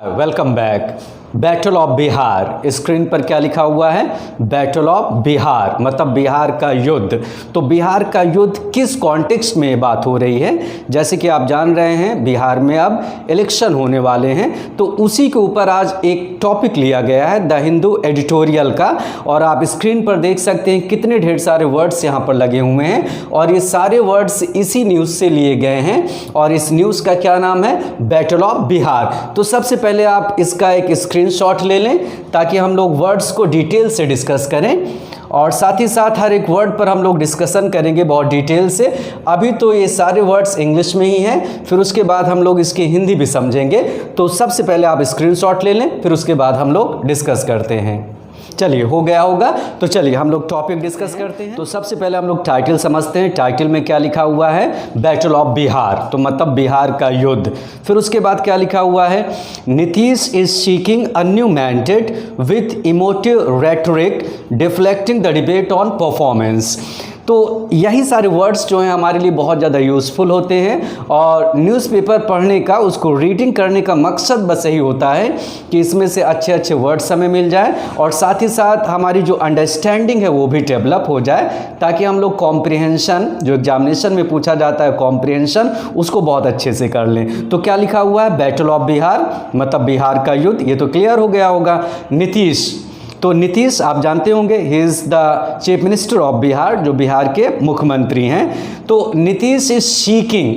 Welcome back. Battle of Bihar, screen पर क्या लिखा हुआ है? बैटल ऑफ बिहार मतलब बिहार का युद्ध। तो बिहार का युद्ध किस कॉन्टेक्स्ट में बात हो रही है? जैसे कि आप जान रहे हैं बिहार में अब इलेक्शन होने वाले हैं, तो उसी के ऊपर आज एक टॉपिक लिया गया है द हिंदू एडिटोरियल का। और आप स्क्रीन पर देख सकते हैं कितने ढेर सारे वर्ड्स यहाँ पर लगे हुए हैं और ये सारे वर्ड्स इसी न्यूज़ से लिए गए हैं और इस न्यूज़ का क्या नाम है? Battle of Bihar. तो सबसे पहले आप इसका एक स्क्रीनशॉट ले लें ताकि हम लोग वर्ड्स को डिटेल से डिस्कस करें और साथ ही साथ हर एक वर्ड पर हम लोग डिस्कशन करेंगे बहुत डिटेल से। अभी तो ये सारे वर्ड्स इंग्लिश में ही हैं, फिर उसके बाद हम लोग इसकी हिंदी भी समझेंगे। तो सबसे पहले आप स्क्रीनशॉट ले लें, फिर उसके बाद हम लोग डिस्कस करते हैं। चलिए, हो गया होगा। तो चलिए हम लोग टॉपिक डिस्कस करते हैं। तो सबसे पहले हम लोग टाइटल समझते हैं। टाइटल में क्या लिखा हुआ है? बैटल ऑफ बिहार, तो मतलब बिहार का युद्ध। फिर उसके बाद क्या लिखा हुआ है? Nitish is seeking a new mandate with emotive rhetoric deflecting the debate on performance. तो यही सारे वर्ड्स जो हैं हमारे लिए बहुत ज़्यादा यूज़फुल होते हैं और न्यूज़पेपर पढ़ने का, उसको रीडिंग करने का मकसद बस यही होता है कि इसमें से अच्छे अच्छे वर्ड्स हमें मिल जाए और साथ ही साथ हमारी जो अंडरस्टैंडिंग है वो भी डेवलप हो जाए, ताकि हम लोग कॉम्प्रिहेंशन, जो एग्जामिनेशन में पूछा जाता है कॉम्प्रिहेंशन, उसको बहुत अच्छे से कर लें। तो क्या लिखा हुआ है? बैटल ऑफ बिहार मतलब बिहार का युद्ध। ये तो क्लियर हो गया होगा। नीतीश, तो नीतीश आप जानते होंगे, he is the chief minister of Bihar, जो बिहार के मुख्यमंत्री हैं। तो नीतीश इज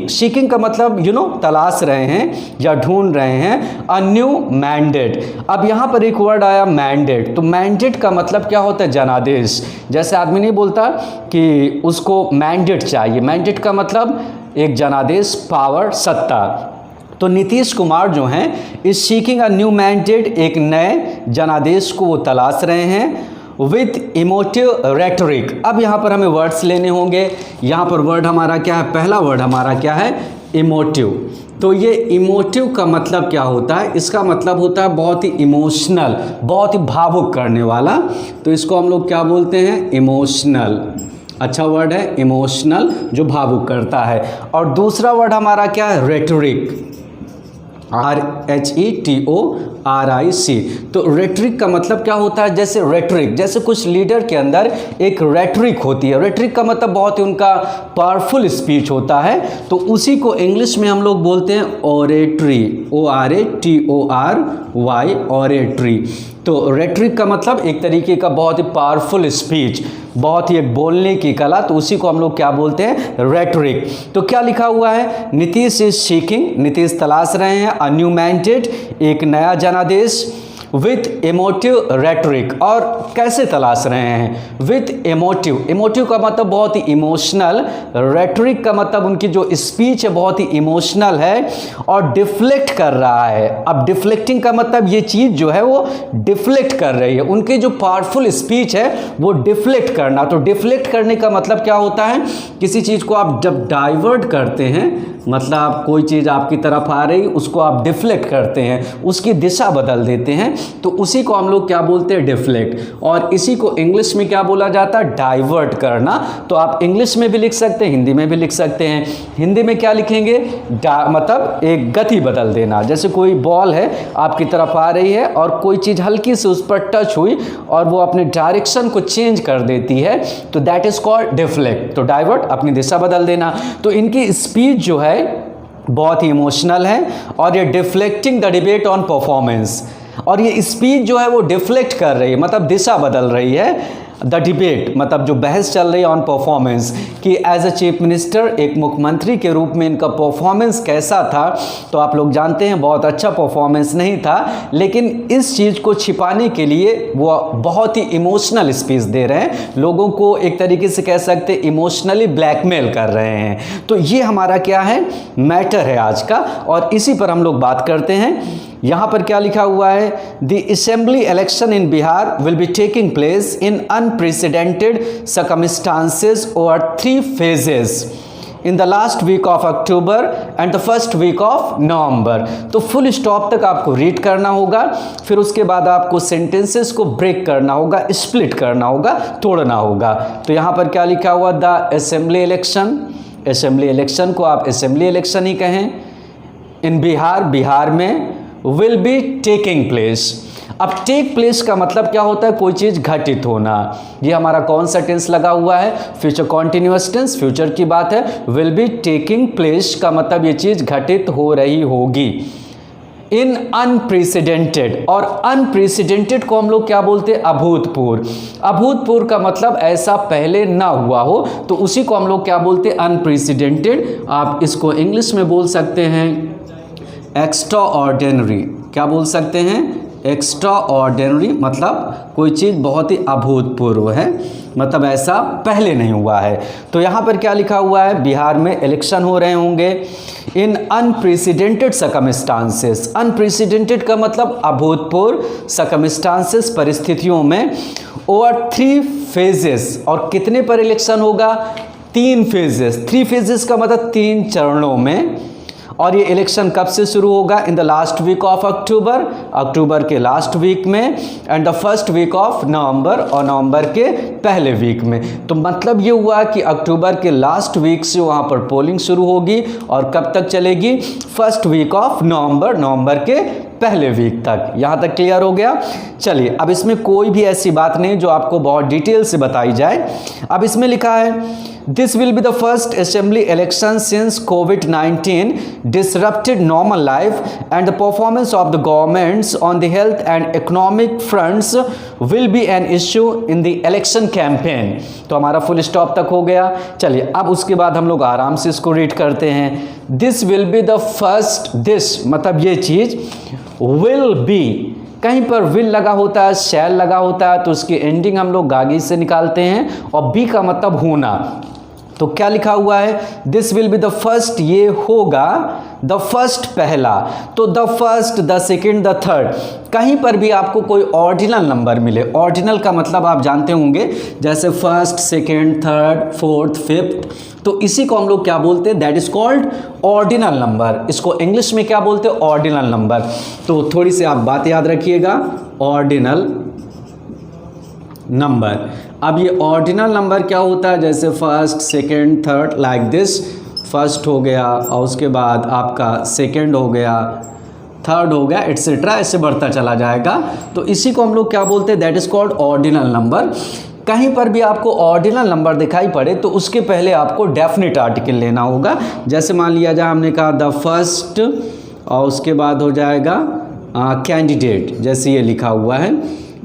सीकिंग का मतलब तलाश रहे हैं या ढूंढ रहे हैं अ न्यू मैंडेट। अब यहाँ पर एक वर्ड आया मैंडेट, तो मैंडेट का मतलब क्या होता है? जनादेश। जैसे आदमी नहीं बोलता कि उसको मैंडेट चाहिए, मैंडेट का मतलब एक जनादेश, पावर, सत्ता। तो नीतीश कुमार जो हैं is seeking a new mandate, एक नए जनादेश को वो तलाश रहे हैं विथ इमोटिव रेटोरिक। अब यहाँ पर हमें वर्ड्स लेने होंगे। यहाँ पर वर्ड हमारा क्या है? पहला वर्ड हमारा क्या है? इमोटिव। तो ये इमोटिव का मतलब क्या होता है? इसका मतलब होता है बहुत ही इमोशनल, बहुत ही भावुक करने वाला। तो इसको हम लोग क्या बोलते हैं? इमोशनल। अच्छा वर्ड है इमोशनल, जो भावुक करता है। और दूसरा वर्ड हमारा क्या है? Rhetoric, RHETORIC। तो रेटरिक का मतलब क्या होता है? जैसे रेटरिक, जैसे कुछ लीडर के अंदर एक रेटरिक होती है। रेटरिक का मतलब बहुत ही उनका पावरफुल स्पीच होता है, तो उसी को इंग्लिश में हम लोग बोलते हैं ओरेटरी, ORATORY, ओरेटरी। तो रेटरिक का मतलब एक तरीके का बहुत ही पावरफुल स्पीच, बहुत ही एक बोलने की कला, तो उसी को हम लोग क्या बोलते हैं? रेटरिक। तो क्या लिखा हुआ है? नीतीश इज सीकिंग, नीतीश तलाश रहे हैं अ न्यू मैंडेट, एक नया जनादेश विथ इमोटिव रेटरिक। और कैसे तलाश रहे हैं? With emotive. इमोटिव का मतलब बहुत ही इमोशनल, रेटरिक का मतलब उनकी जो स्पीच है बहुत ही इमोशनल है और डिफ्लेक्ट कर रहा है। अब डिफ्लेक्टिंग का मतलब ये चीज़ जो है वो डिफ्लेक्ट कर रही है, उनकी जो पावरफुल स्पीच है वो डिफ्लेक्ट करना। तो डिफ्लेक्ट करने का मतलब क्या होता है? किसी चीज़ को आप जब डाइवर्ट करते हैं, मतलब कोई चीज़ आपकी तरफ आ रही, उसको आप डिफ्लेक्ट करते हैं, उसकी दिशा बदल देते हैं, तो उसी को हम लोग क्या बोलते हैं? डिफ्लेक्ट। और इसी को इंग्लिश में क्या बोला जाता है? डाइवर्ट करना। तो आप इंग्लिश में भी लिख सकते हैं, हिंदी में भी लिख सकते हैं। हिंदी में क्या लिखेंगे? मतलब एक गति बदल देना। जैसे कोई बॉल है आपकी तरफ आ रही है और कोई चीज़ हल्की से उस पर टच हुई और वो अपने डायरेक्शन को चेंज कर देती है, तो दैट इज कॉल्ड डिफ्लेक्ट। तो डाइवर्ट, अपनी दिशा बदल देना। तो इनकी स्पीच जो है बहुत ही इमोशनल है और ये deflecting the debate on performance, और ये स्पीच जो है वो डिफ्लेक्ट कर रही है, मतलब दिशा बदल रही है। द डिबेट मतलब जो बहस चल रही है ऑन परफॉर्मेंस, कि एज अ चीफ मिनिस्टर, एक मुख्यमंत्री के रूप में इनका परफॉर्मेंस कैसा था। तो आप लोग जानते हैं बहुत अच्छा परफॉर्मेंस नहीं था, लेकिन इस चीज़ को छिपाने के लिए वो बहुत ही इमोशनल स्पीच दे रहे हैं, लोगों को एक तरीके से कह सकते हैं इमोशनली ब्लैकमेल कर रहे हैं। तो ये हमारा क्या है? मैटर है आज का, और इसी पर हम लोग बात करते हैं। यहाँ पर क्या लिखा हुआ है? The assembly election in Bihar will be taking place in unprecedented circumstances over 3 phases in the last week of October and the first week of November. तो फुल स्टॉप तक आपको रीड करना होगा, फिर उसके बाद आपको सेंटेंसेस को ब्रेक करना होगा, स्प्लिट करना होगा, तोड़ना होगा। तो यहाँ पर क्या लिखा हुआ? The assembly election, assembly election को आप असेंबली इलेक्शन ही कहें, इन बिहार, बिहार में विल बी टेकिंग प्लेस। अब टेक प्लेस का मतलब क्या होता है? कोई चीज़ घटित होना। ये हमारा कौन सा टेंस लगा हुआ है? फ्यूचर कॉन्टिन्यूअस टेंस, फ्यूचर की बात है। विल बी टेकिंग प्लेस का मतलब ये चीज़ घटित हो रही होगी। इन अनप्रेसिडेंटेड, और अनप्रेसिडेंटेड को हम लोग क्या बोलते हैं? अभूतपूर्व। अभूतपूर्व का मतलब ऐसा पहले ना हुआ हो, तो उसी को हम लोग क्या बोलते हैं? अनप्रेसिडेंटेड। आप इसको इंग्लिश में बोल सकते हैं एक्स्ट्रा ऑर्डिनरी। क्या बोल सकते हैं? एक्स्ट्रा ऑर्डिनरी, मतलब कोई चीज़ बहुत ही अभूतपूर्व है, मतलब ऐसा पहले नहीं हुआ है। तो यहाँ पर क्या लिखा हुआ है? बिहार में इलेक्शन हो रहे होंगे इन अनप्रेसिडेंटेड सर्कमस्टांसेस। अनप्रेसिडेंटेड का मतलब अभूतपूर्व, सर्कमस्टांसेस परिस्थितियों में, ओवर 3 फेजेस। और कितने पर इलेक्शन होगा? 3 फेजेस। 3 फेजेस का मतलब 3 चरणों में। और ये इलेक्शन कब से शुरू होगा? In the last week of October, October के लास्ट वीक में, and the first week of November, और नवंबर के पहले वीक में। तो मतलब ये हुआ कि अक्टूबर के लास्ट वीक से वहाँ पर पोलिंग शुरू होगी और कब तक चलेगी? फर्स्ट वीक ऑफ नवंबर, नवंबर के पहले वीक तक। यहाँ तक क्लियर हो गया? चलिए, अब इसमें कोई भी ऐसी बात नहीं जो आपको बहुत डिटेल से बताई जाए। अब इसमें लिखा है this will be the first assembly election since covid disrupted normal life and the performance of the governments on the health and economic fronts will be an issue in the election campaign। तो हमारा full stop तक हो गया। चलिए, अब उसके बाद हम लोग आराम से इसको रीड करते हैं। This will be the first, this मतलब ये चीज़, विल बी, कहीं पर विल लगा होता है, शैल लगा होता है, तो उसकी एंडिंग हम लोग गागी से निकालते हैं, और बी का मतलब होना। तो क्या लिखा हुआ है? This will be the first, ये होगा द फर्स्ट, पहला। तो the first, the second, the third, कहीं पर भी आपको कोई ऑर्डिनल नंबर मिले, ऑर्डिनल का मतलब आप जानते होंगे, जैसे first, second, third, fourth, fifth, तो इसी को हम लोग क्या बोलते हैं? That is called ordinal number. इसको इंग्लिश में क्या बोलते हैं? Ordinal number. तो थोड़ी सी आप बात याद रखिएगा, ऑर्डिनल नंबर। अब ये ऑर्डिनल नंबर क्या होता है? जैसे first, second, third, like this. First हो गया, और उसके बाद आपका सेकेंड हो गया, थर्ड हो गया, एट्सेट्रा, ऐसे बढ़ता चला जाएगा। तो इसी को हम लोग क्या बोलते हैं? That is called ordinal number. कहीं पर भी आपको ऑर्डिनल नंबर दिखाई पड़े तो उसके पहले आपको डेफिनेट आर्टिकल लेना होगा। जैसे मान लिया जाए हमने कहा द फर्स्ट, और उसके बाद हो जाएगा कैंडिडेट, जैसे ये लिखा हुआ है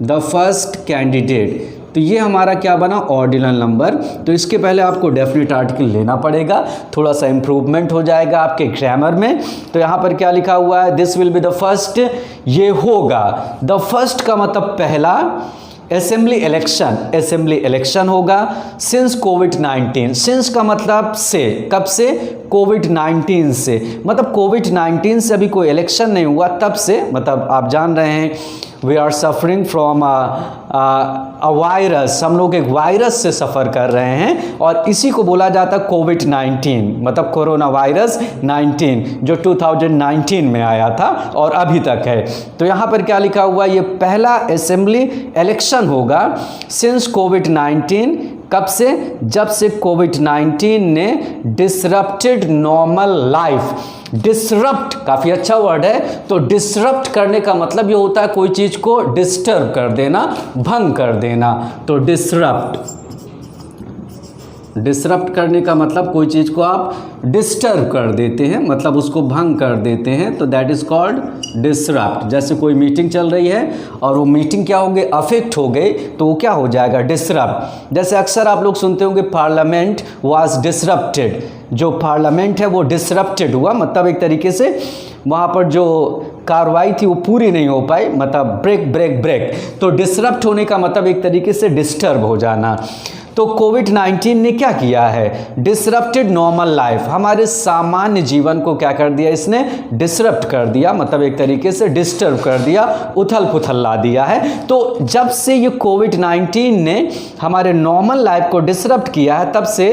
द फर्स्ट कैंडिडेट, तो ये हमारा क्या बना? Ordinal number. तो इसके पहले आपको डेफिनेट आर्टिकल लेना पड़ेगा, थोड़ा सा इम्प्रूवमेंट हो जाएगा आपके ग्रामर में। तो यहाँ पर क्या लिखा हुआ है? This will be the first, ये होगा। द फर्स्ट का मतलब पहला असेंबली इलेक्शन, असेंबली इलेक्शन होगा सिंस कोविड-19। सिंस का मतलब से, कब से? कोविड-19 से, मतलब कोविड-19 से अभी कोई इलेक्शन नहीं हुआ, तब से, मतलब आप जान रहे हैं we are suffering from a virus, हम लोग एक वायरस से सफ़र कर रहे हैं, और इसी को बोला जाता है कोविड-19, मतलब कोरोना वायरस 19, जो 2019 में आया था और अभी तक है। तो यहाँ पर क्या लिखा हुआ? ये पहला असेंबली इलेक्शन होगा सिंस कोविड-19, कब से? जब से कोविड-19 ने डिसरप्टेड नॉर्मल लाइफ। डिसरप्ट काफ़ी अच्छा वर्ड है। तो डिसरप्ट करने का मतलब ये होता है कोई चीज़ को डिस्टर्ब कर देना, भंग कर देना। तो डिसरप्ट, डिसरप्ट करने का मतलब कोई चीज़ को आप डिस्टर्ब कर देते हैं, मतलब उसको भंग कर देते हैं, तो दैट इज़ कॉल्ड डिसरप्ट। जैसे कोई मीटिंग चल रही है और वो मीटिंग क्या हो गई? अफेक्ट हो गई, तो वो क्या हो जाएगा? डिसरप्ट। जैसे अक्सर आप लोग सुनते होंगे पार्लियामेंट वाज डिसरप्टेड, जो पार्लियामेंट है वो डिसरप्टेड हुआ, मतलब एक तरीके से वहाँ पर जो कार्रवाई थी वो पूरी नहीं हो पाई, मतलब ब्रेक ब्रेक ब्रेक। तो डिसरप्ट होने का मतलब एक तरीके से डिस्टर्ब हो जाना। तो कोविड-19 ने क्या किया है? डिसरप्टेड नॉर्मल लाइफ, हमारे सामान्य जीवन को क्या कर दिया? इसने डिसरप्ट कर दिया, मतलब एक तरीके से डिस्टर्ब कर दिया, उथल पुथल ला दिया है। तो जब से ये कोविड-19 ने हमारे नॉर्मल लाइफ को डिसरप्ट किया है, तब से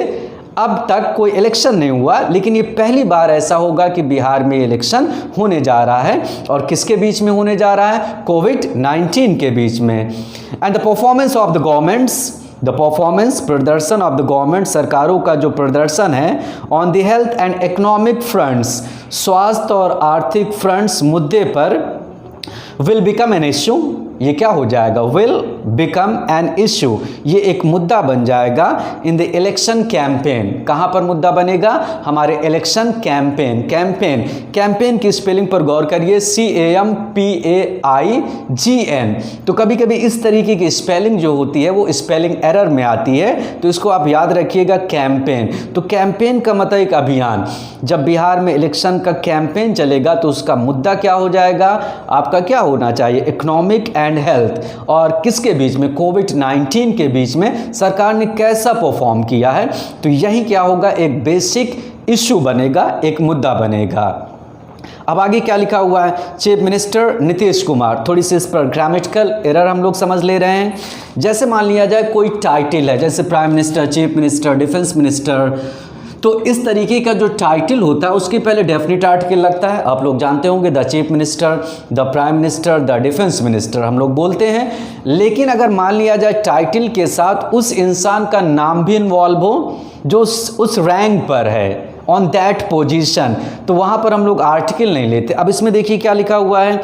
अब तक कोई इलेक्शन नहीं हुआ, लेकिन ये पहली बार ऐसा होगा कि बिहार में इलेक्शन होने जा रहा है। और किसके बीच में होने जा रहा है? कोविड-19 के बीच में। And the performance of the governments, the performance, प्रदर्शन ऑफ द गवर्नमेंट, सरकारों का जो प्रदर्शन है, on the health and economic fronts, स्वास्थ्य और आर्थिक फ्रंट्स मुद्दे पर, विल बिकम एन इश्यू, ये क्या हो जाएगा, विल बिकम एन इश्यू, ये एक मुद्दा बन जाएगा इन द इलेक्शन कैंपेन। कहाँ पर मुद्दा बनेगा, हमारे इलेक्शन कैंपेन। कैंपेन, कैंपेन की स्पेलिंग पर गौर करिए, CAMPAIGN। तो कभी कभी इस तरीके की स्पेलिंग जो होती है वो स्पेलिंग एरर में आती है, तो इसको आप याद रखिएगा, कैंपेन। तो कैंपेन का मतलब एक अभियान। जब बिहार में इलेक्शन का कैंपेन चलेगा तो उसका मुद्दा क्या हो जाएगा, आपका क्या होना चाहिए, इकोनॉमिक एंड हेल्थ, और किसके बीच में, कोविड-19 के बीच में सरकार ने कैसा परफॉर्म किया है। तो यही क्या होगा, एक बेसिक इश्यू बनेगा, एक मुद्दा बनेगा। अब आगे क्या लिखा हुआ है, चीफ मिनिस्टर नीतीश कुमार। थोड़ी सी इस पर ग्रामेटिकल एरर हम लोग समझ ले रहे हैं। जैसे मान लिया जाए कोई टाइटल है, जैसे prime minister, chief minister, defence minister, तो इस तरीके का जो टाइटल होता है उसके पहले डेफिनेट आर्टिकल लगता है। आप लोग जानते होंगे, the chief minister, the prime minister, the defence minister हम लोग बोलते हैं। लेकिन अगर मान लिया जाए टाइटल के साथ उस इंसान का नाम भी इन्वॉल्व हो जो उस रैंक पर है, ऑन दैट पोजीशन, तो वहाँ पर हम लोग आर्टिकल नहीं लेते। अब इसमें देखिए क्या लिखा हुआ है,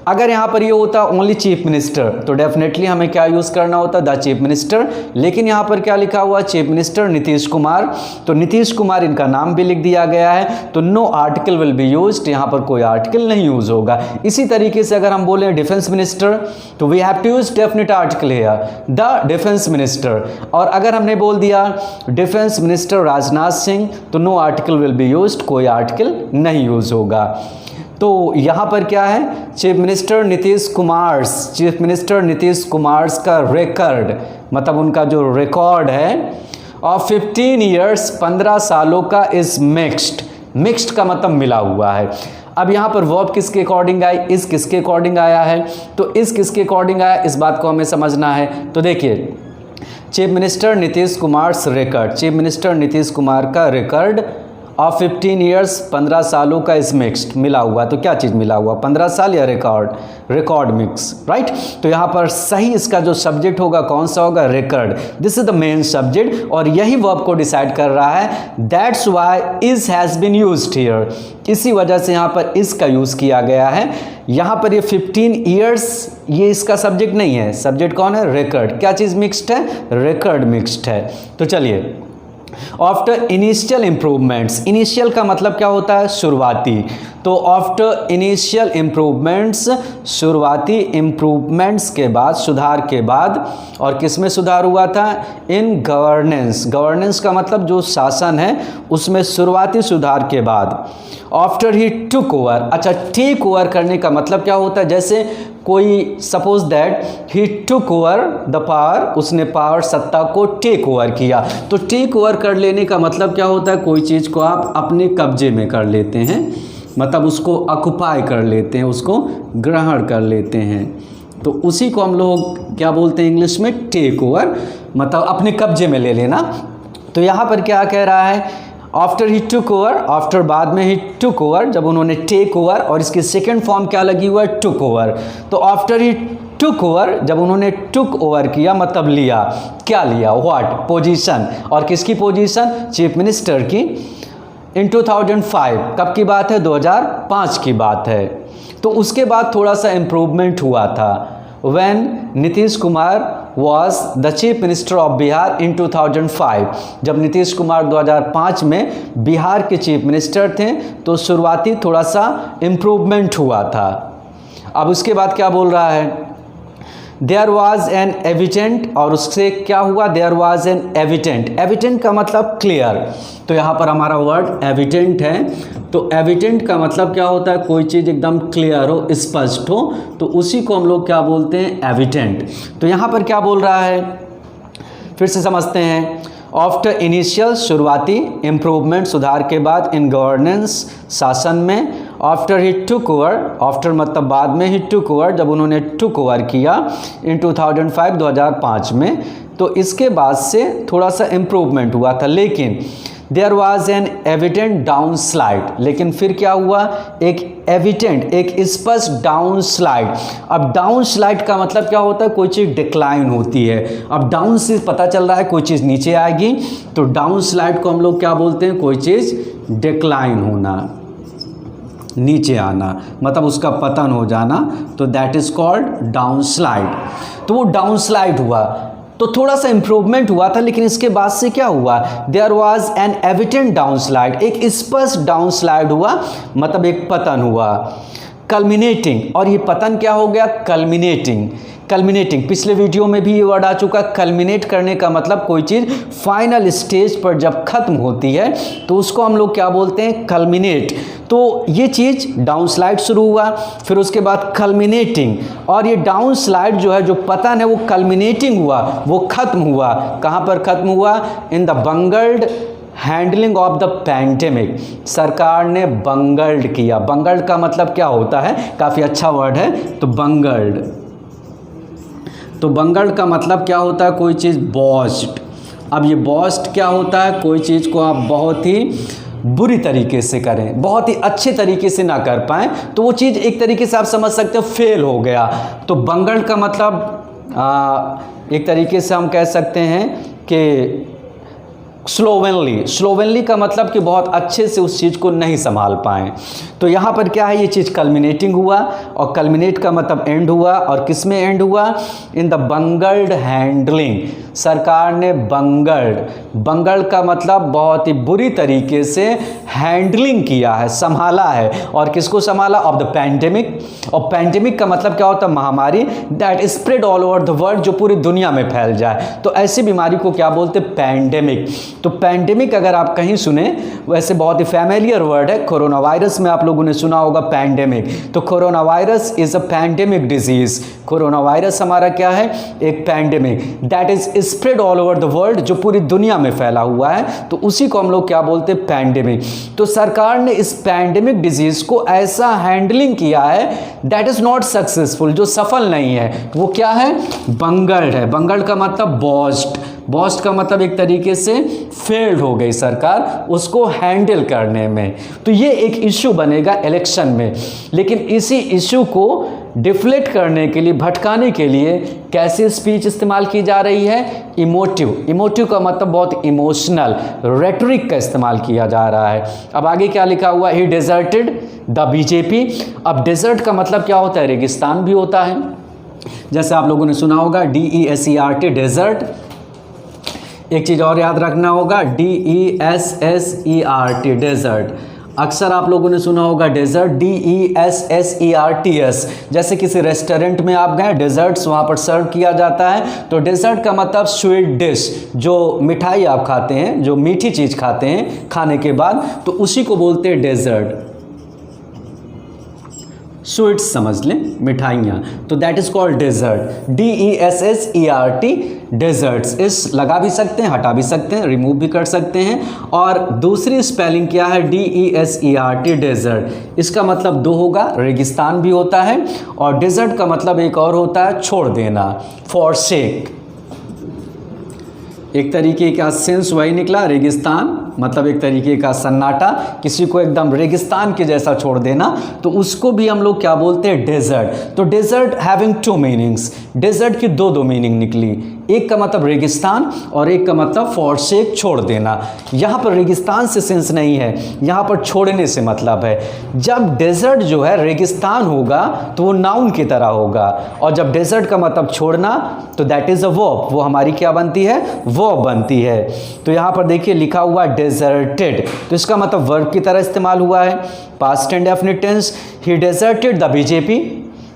अगर यहाँ पर ये होता ओनली चीफ मिनिस्टर तो डेफिनेटली हमें क्या यूज़ करना होता, द चीफ मिनिस्टर। लेकिन यहाँ पर क्या लिखा हुआ, चीफ मिनिस्टर नीतीश कुमार, तो नीतीश कुमार इनका नाम भी लिख दिया गया है, तो no article will be used, यहाँ पर कोई आर्टिकल नहीं यूज़ होगा। इसी तरीके से अगर हम बोलें डिफेंस मिनिस्टर तो we have to use definite article here, the defence minister. और अगर हमने बोल दिया डिफेंस मिनिस्टर राजनाथ सिंह तो no article will be used, कोई आर्टिकल नहीं यूज़ होगा। तो यहाँ पर क्या है, chief minister Nitish Kumar, chief minister Nitish Kumar का रिकॉर्ड, मतलब उनका जो रिकॉर्ड है ऑफ 15 ईयर्स, 15 सालों का, इज मिक्स्ड। मिक्स्ड का मतलब मिला हुआ है। अब यहाँ पर वर्ब किसके अकॉर्डिंग आई, इस किसके अकॉर्डिंग आया है, तो इस किसके अकॉर्डिंग आया, इस बात को हमें समझना है। तो देखिए, chief minister Nitish Kumar record, chief minister Nitish Kumar का रिकॉर्ड ऑफ 15 ईयर्स, 15 सालों का इस मिक्स्ड, मिला हुआ। तो क्या चीज़ मिला हुआ, 15 साल या रिकॉर्ड, रिकॉर्ड मिक्स, राइट। तो यहाँ पर सही इसका जो सब्जेक्ट होगा कौन सा होगा, record. This is the main subject और यही वर्ब को डिसाइड कर रहा है। That's why is has been used here, इसी वजह से यहाँ पर इस का यूज़ किया गया है। यहाँ पर ये 15 ईयर्स ये इसका सब्जेक्ट नहीं है, सब्जेक्ट कौन है, रिकॉर्ड। क्या चीज़ मिक्स्ड है, रिकॉर्ड मिक्स्ड है। तो चलिए, आफ्टर इनिशियल इम्प्रूवमेंट्स, इनिशियल का मतलब क्या होता है, शुरुआती। तो आफ्टर इनिशियल इम्प्रूवमेंट्स, शुरुआती इम्प्रूवमेंट्स के बाद, सुधार के बाद, और किस में सुधार हुआ था, इन गवर्नेंस। गवर्नेंस का मतलब जो शासन है उसमें शुरुआती सुधार के बाद। आफ्टर ही टुक ओवर, अच्छा टेक ओवर करने का मतलब क्या होता है, जैसे कोई suppose that he took over the power, उसने पावर, सत्ता को टेक ओवर किया। तो टेक ओवर कर लेने का मतलब क्या होता है, कोई चीज़ को आप अपने कब्जे में कर लेते हैं, मतलब उसको ऑक्युपाई कर लेते हैं, उसको ग्रहण कर लेते हैं। तो उसी को हम लोग क्या बोलते हैं इंग्लिश में, टेक ओवर, मतलब अपने कब्जे में ले लेना। तो यहाँ पर क्या कह रहा है, after he took over, after बाद में ही टुक ओवर, जब उन्होंने टेक ओवर, और इसकी सेकेंड फॉर्म क्या लगी हुआ है, टुक ओवर। तो आफ्टर ही टुक ओवर, जब उन्होंने टुक ओवर किया मतलब लिया, क्या लिया, व्हाट, पोजीशन। और किसकी पोजीशन, चीफ मिनिस्टर की, इन 2005, कब की बात है, 2005 की बात है। तो उसके बाद थोड़ा सा इम्प्रूवमेंट हुआ था, when Nitish Kumar was the chief minister of Bihar in 2005, जब नीतीश कुमार 2005 में बिहार के चीफ मिनिस्टर थे तो शुरुआती थोड़ा सा इम्प्रूवमेंट हुआ था। अब उसके बाद क्या बोल रहा है, देयर वॉज एन एविडेंट, और उससे क्या हुआ, there was an evident. Evident का मतलब क्लियर, तो यहाँ पर हमारा वर्ड एविडेंट है। तो एविडेंट का मतलब क्या होता है, कोई चीज़ एकदम क्लियर हो, स्पष्ट हो, तो उसी को हम लोग क्या बोलते हैं, एविडेंट। तो यहाँ पर क्या बोल रहा है, फिर से समझते हैं। आफ्टर इनिशियल, शुरुआती, इम्प्रूवमेंट, सुधार के बाद, इन गवर्नेंस, शासन में, after he took over, after मतलब बाद में, ही टुक ओवर, जब उन्होंने टुक ओवर किया, इन 2005, 2005 में, तो इसके बाद से थोड़ा सा इम्प्रूवमेंट हुआ था। लेकिन there was an evident down slide, लेकिन फिर क्या हुआ, एक एविडेंट, एक स्पष्ट डाउन स्लाइड। अब डाउन स्लाइड का मतलब क्या होता है, कोई चीज़ डिक्लाइन होती है। अब डाउन से पता चल रहा है कोई चीज़ नीचे आएगी, तो डाउन स्लाइड को हम लोग क्या बोलते हैं, कोई चीज़ डिक्लाइन होना, नीचे आना, मतलब उसका पतन हो जाना, तो that is called down slide. तो वो डाउन स्लाइड हुआ तो थोड़ा सा इम्प्रूवमेंट हुआ था, लेकिन इसके बाद से क्या हुआ, there was an evident down slide, एक स्पष्ट डाउन स्लाइड हुआ, मतलब एक पतन हुआ। कल्मिनेटिंग, और ये पतन क्या हो गया, कल्मिनेटिंग। कल्मिनेटिंग, पिछले वीडियो में भी ये वर्ड आ चुका। कल्मिनेट करने का मतलब कोई चीज़ फाइनल स्टेज पर जब खत्म होती है तो उसको हम लोग क्या बोलते हैं, कल्मिनेट। तो ये चीज़ डाउन स्लाइड शुरू हुआ, फिर उसके बाद कल्मिनेटिंग, और ये डाउन स्लाइड जो है, जो पतन है, वो कल्मिनेटिंग हुआ, वो खत्म हुआ। कहाँ पर खत्म हुआ, in the bungled handling of the pandemic. सरकार ने बंगल्ड किया। बंगल्ड का मतलब क्या होता है, काफ़ी अच्छा वर्ड है। तो बंगल्ड, तो बंगल्ड का मतलब क्या होता है, कोई चीज़ बॉस्ट। अब ये बॉस्ट क्या होता है, कोई चीज़ को आप बहुत ही बुरी तरीके से करें, बहुत ही अच्छे तरीके से ना कर पाएँ, तो वो चीज़ एक तरीके से आप समझ सकते हो फेल हो गया। तो बंगल्ड का मतलब एक तरीके से हम कह सकते हैं कि स्लोवेनली। स्लोवेनली का मतलब कि बहुत अच्छे से उस चीज़ को नहीं संभाल पाएँ। तो यहाँ पर क्या है, ये चीज़ कल्मिनेटिंग हुआ, और कल्मिनेट का मतलब एंड हुआ, और किस में एंड हुआ, इन द बंगल्ड हैंडलिंग। सरकार ने बंगल्ड, बंगल्ड का मतलब बहुत ही बुरी तरीके से हैंडलिंग किया है, संभाला है, और किसको संभाला, ऑफ द पैंडेमिक। और पैंडेमिक का मतलब क्या होता है, महामारी, that spread all over the world, जो पूरी दुनिया में फैल जाए। तो ऐसी बीमारी को क्या बोलते हैं, पैंडेमिक। तो पैंडेमिक अगर आप कहीं सुने, वैसे बहुत ही फैमिलियर वर्ड है, कोरोना वायरस में आप लोगों ने सुना होगा पैंडेमिक। तो corona virus is a pandemic disease. Corona virus हमारा क्या है, एक pandemic, that is spread all over the world, जो पूरी दुनिया में फैला हुआ है, तो उसी को हम लोग क्या बोलते हैं, पैंडेमिक। तो सरकार ने इस पैंडेमिक डिजीज को ऐसा हैंडलिंग किया है, दैट इज नॉट सक्सेसफुल, जो सफल नहीं है, वो क्या है, बंगल्ड है। बंगल्ड का मतलब बॉस्ट। बॉस्ट का मतलब एक तरीके से फेल्ड हो गई सरकार उसको हैंडल करने में। तो ये एक इशू बनेगा इलेक्शन में, लेकिन इसी इशू को डिफ्लेक्ट करने के लिए, भटकाने के लिए कैसी स्पीच इस्तेमाल की जा रही है, इमोटिव। इमोटिव का मतलब बहुत इमोशनल, रेटरिक का इस्तेमाल किया जा रहा है। अब आगे क्या लिखा हुआ, ही डेजर्टेड द बीजेपी। अब डेजर्ट का मतलब क्या होता है, रेगिस्तान भी होता है, जैसे आप लोगों ने सुना होगा DESERT, डेजर्ट। एक चीज़ और याद रखना होगा, DESSERT, डेजर्ट। अक्सर आप लोगों ने सुना होगा डेजर्ट, DESSERTS। जैसे किसी रेस्टोरेंट में आप गए, डेजर्ट्स वहाँ पर सर्व किया जाता है, तो डेजर्ट का मतलब स्वीट डिश, जो मिठाई आप खाते हैं, जो मीठी चीज़ खाते हैं खाने के बाद, तो उसी को बोलते हैं डेजर्ट। स्वीट्स समझ लें, मिठाइयाँ, तो that is called dessert, DESSERT, desserts. इस लगा भी सकते हैं, हटा भी सकते हैं, रिमूव भी कर सकते हैं। और दूसरी स्पेलिंग क्या है, DESERT, डेजर्ट। इसका मतलब दो होगा, रेगिस्तान भी होता है, और डेजर्ट का मतलब एक और होता है, छोड़ देना, फॉरसेक। एक तरीके का सेंस वही निकला, रेगिस्तान मतलब एक तरीके का सन्नाटा, किसी को एकदम रेगिस्तान के जैसा छोड़ देना, तो उसको भी हम लोग क्या बोलते हैं, डेजर्ट। तो dessert having two meanings, dessert की दो मीनिंग निकली, एक का मतलब रेगिस्तान और एक का मतलब फॉरसेक, छोड़ देना। यहाँ पर रेगिस्तान से सेंस नहीं है, यहाँ पर छोड़ने से मतलब है। जब डेजर्ट जो है रेगिस्तान होगा तो वो नाउन की तरह होगा, और जब डेजर्ट का मतलब छोड़ना, तो दैट इज़ अ वर्ब, वो हमारी क्या बनती है, वर्ब बनती है। तो यहाँ पर देखिए लिखा हुआ डेजर्टेड, तो इसका मतलब वर्ब की तरह इस्तेमाल हुआ है, past and definite tense. He deserted the BJP,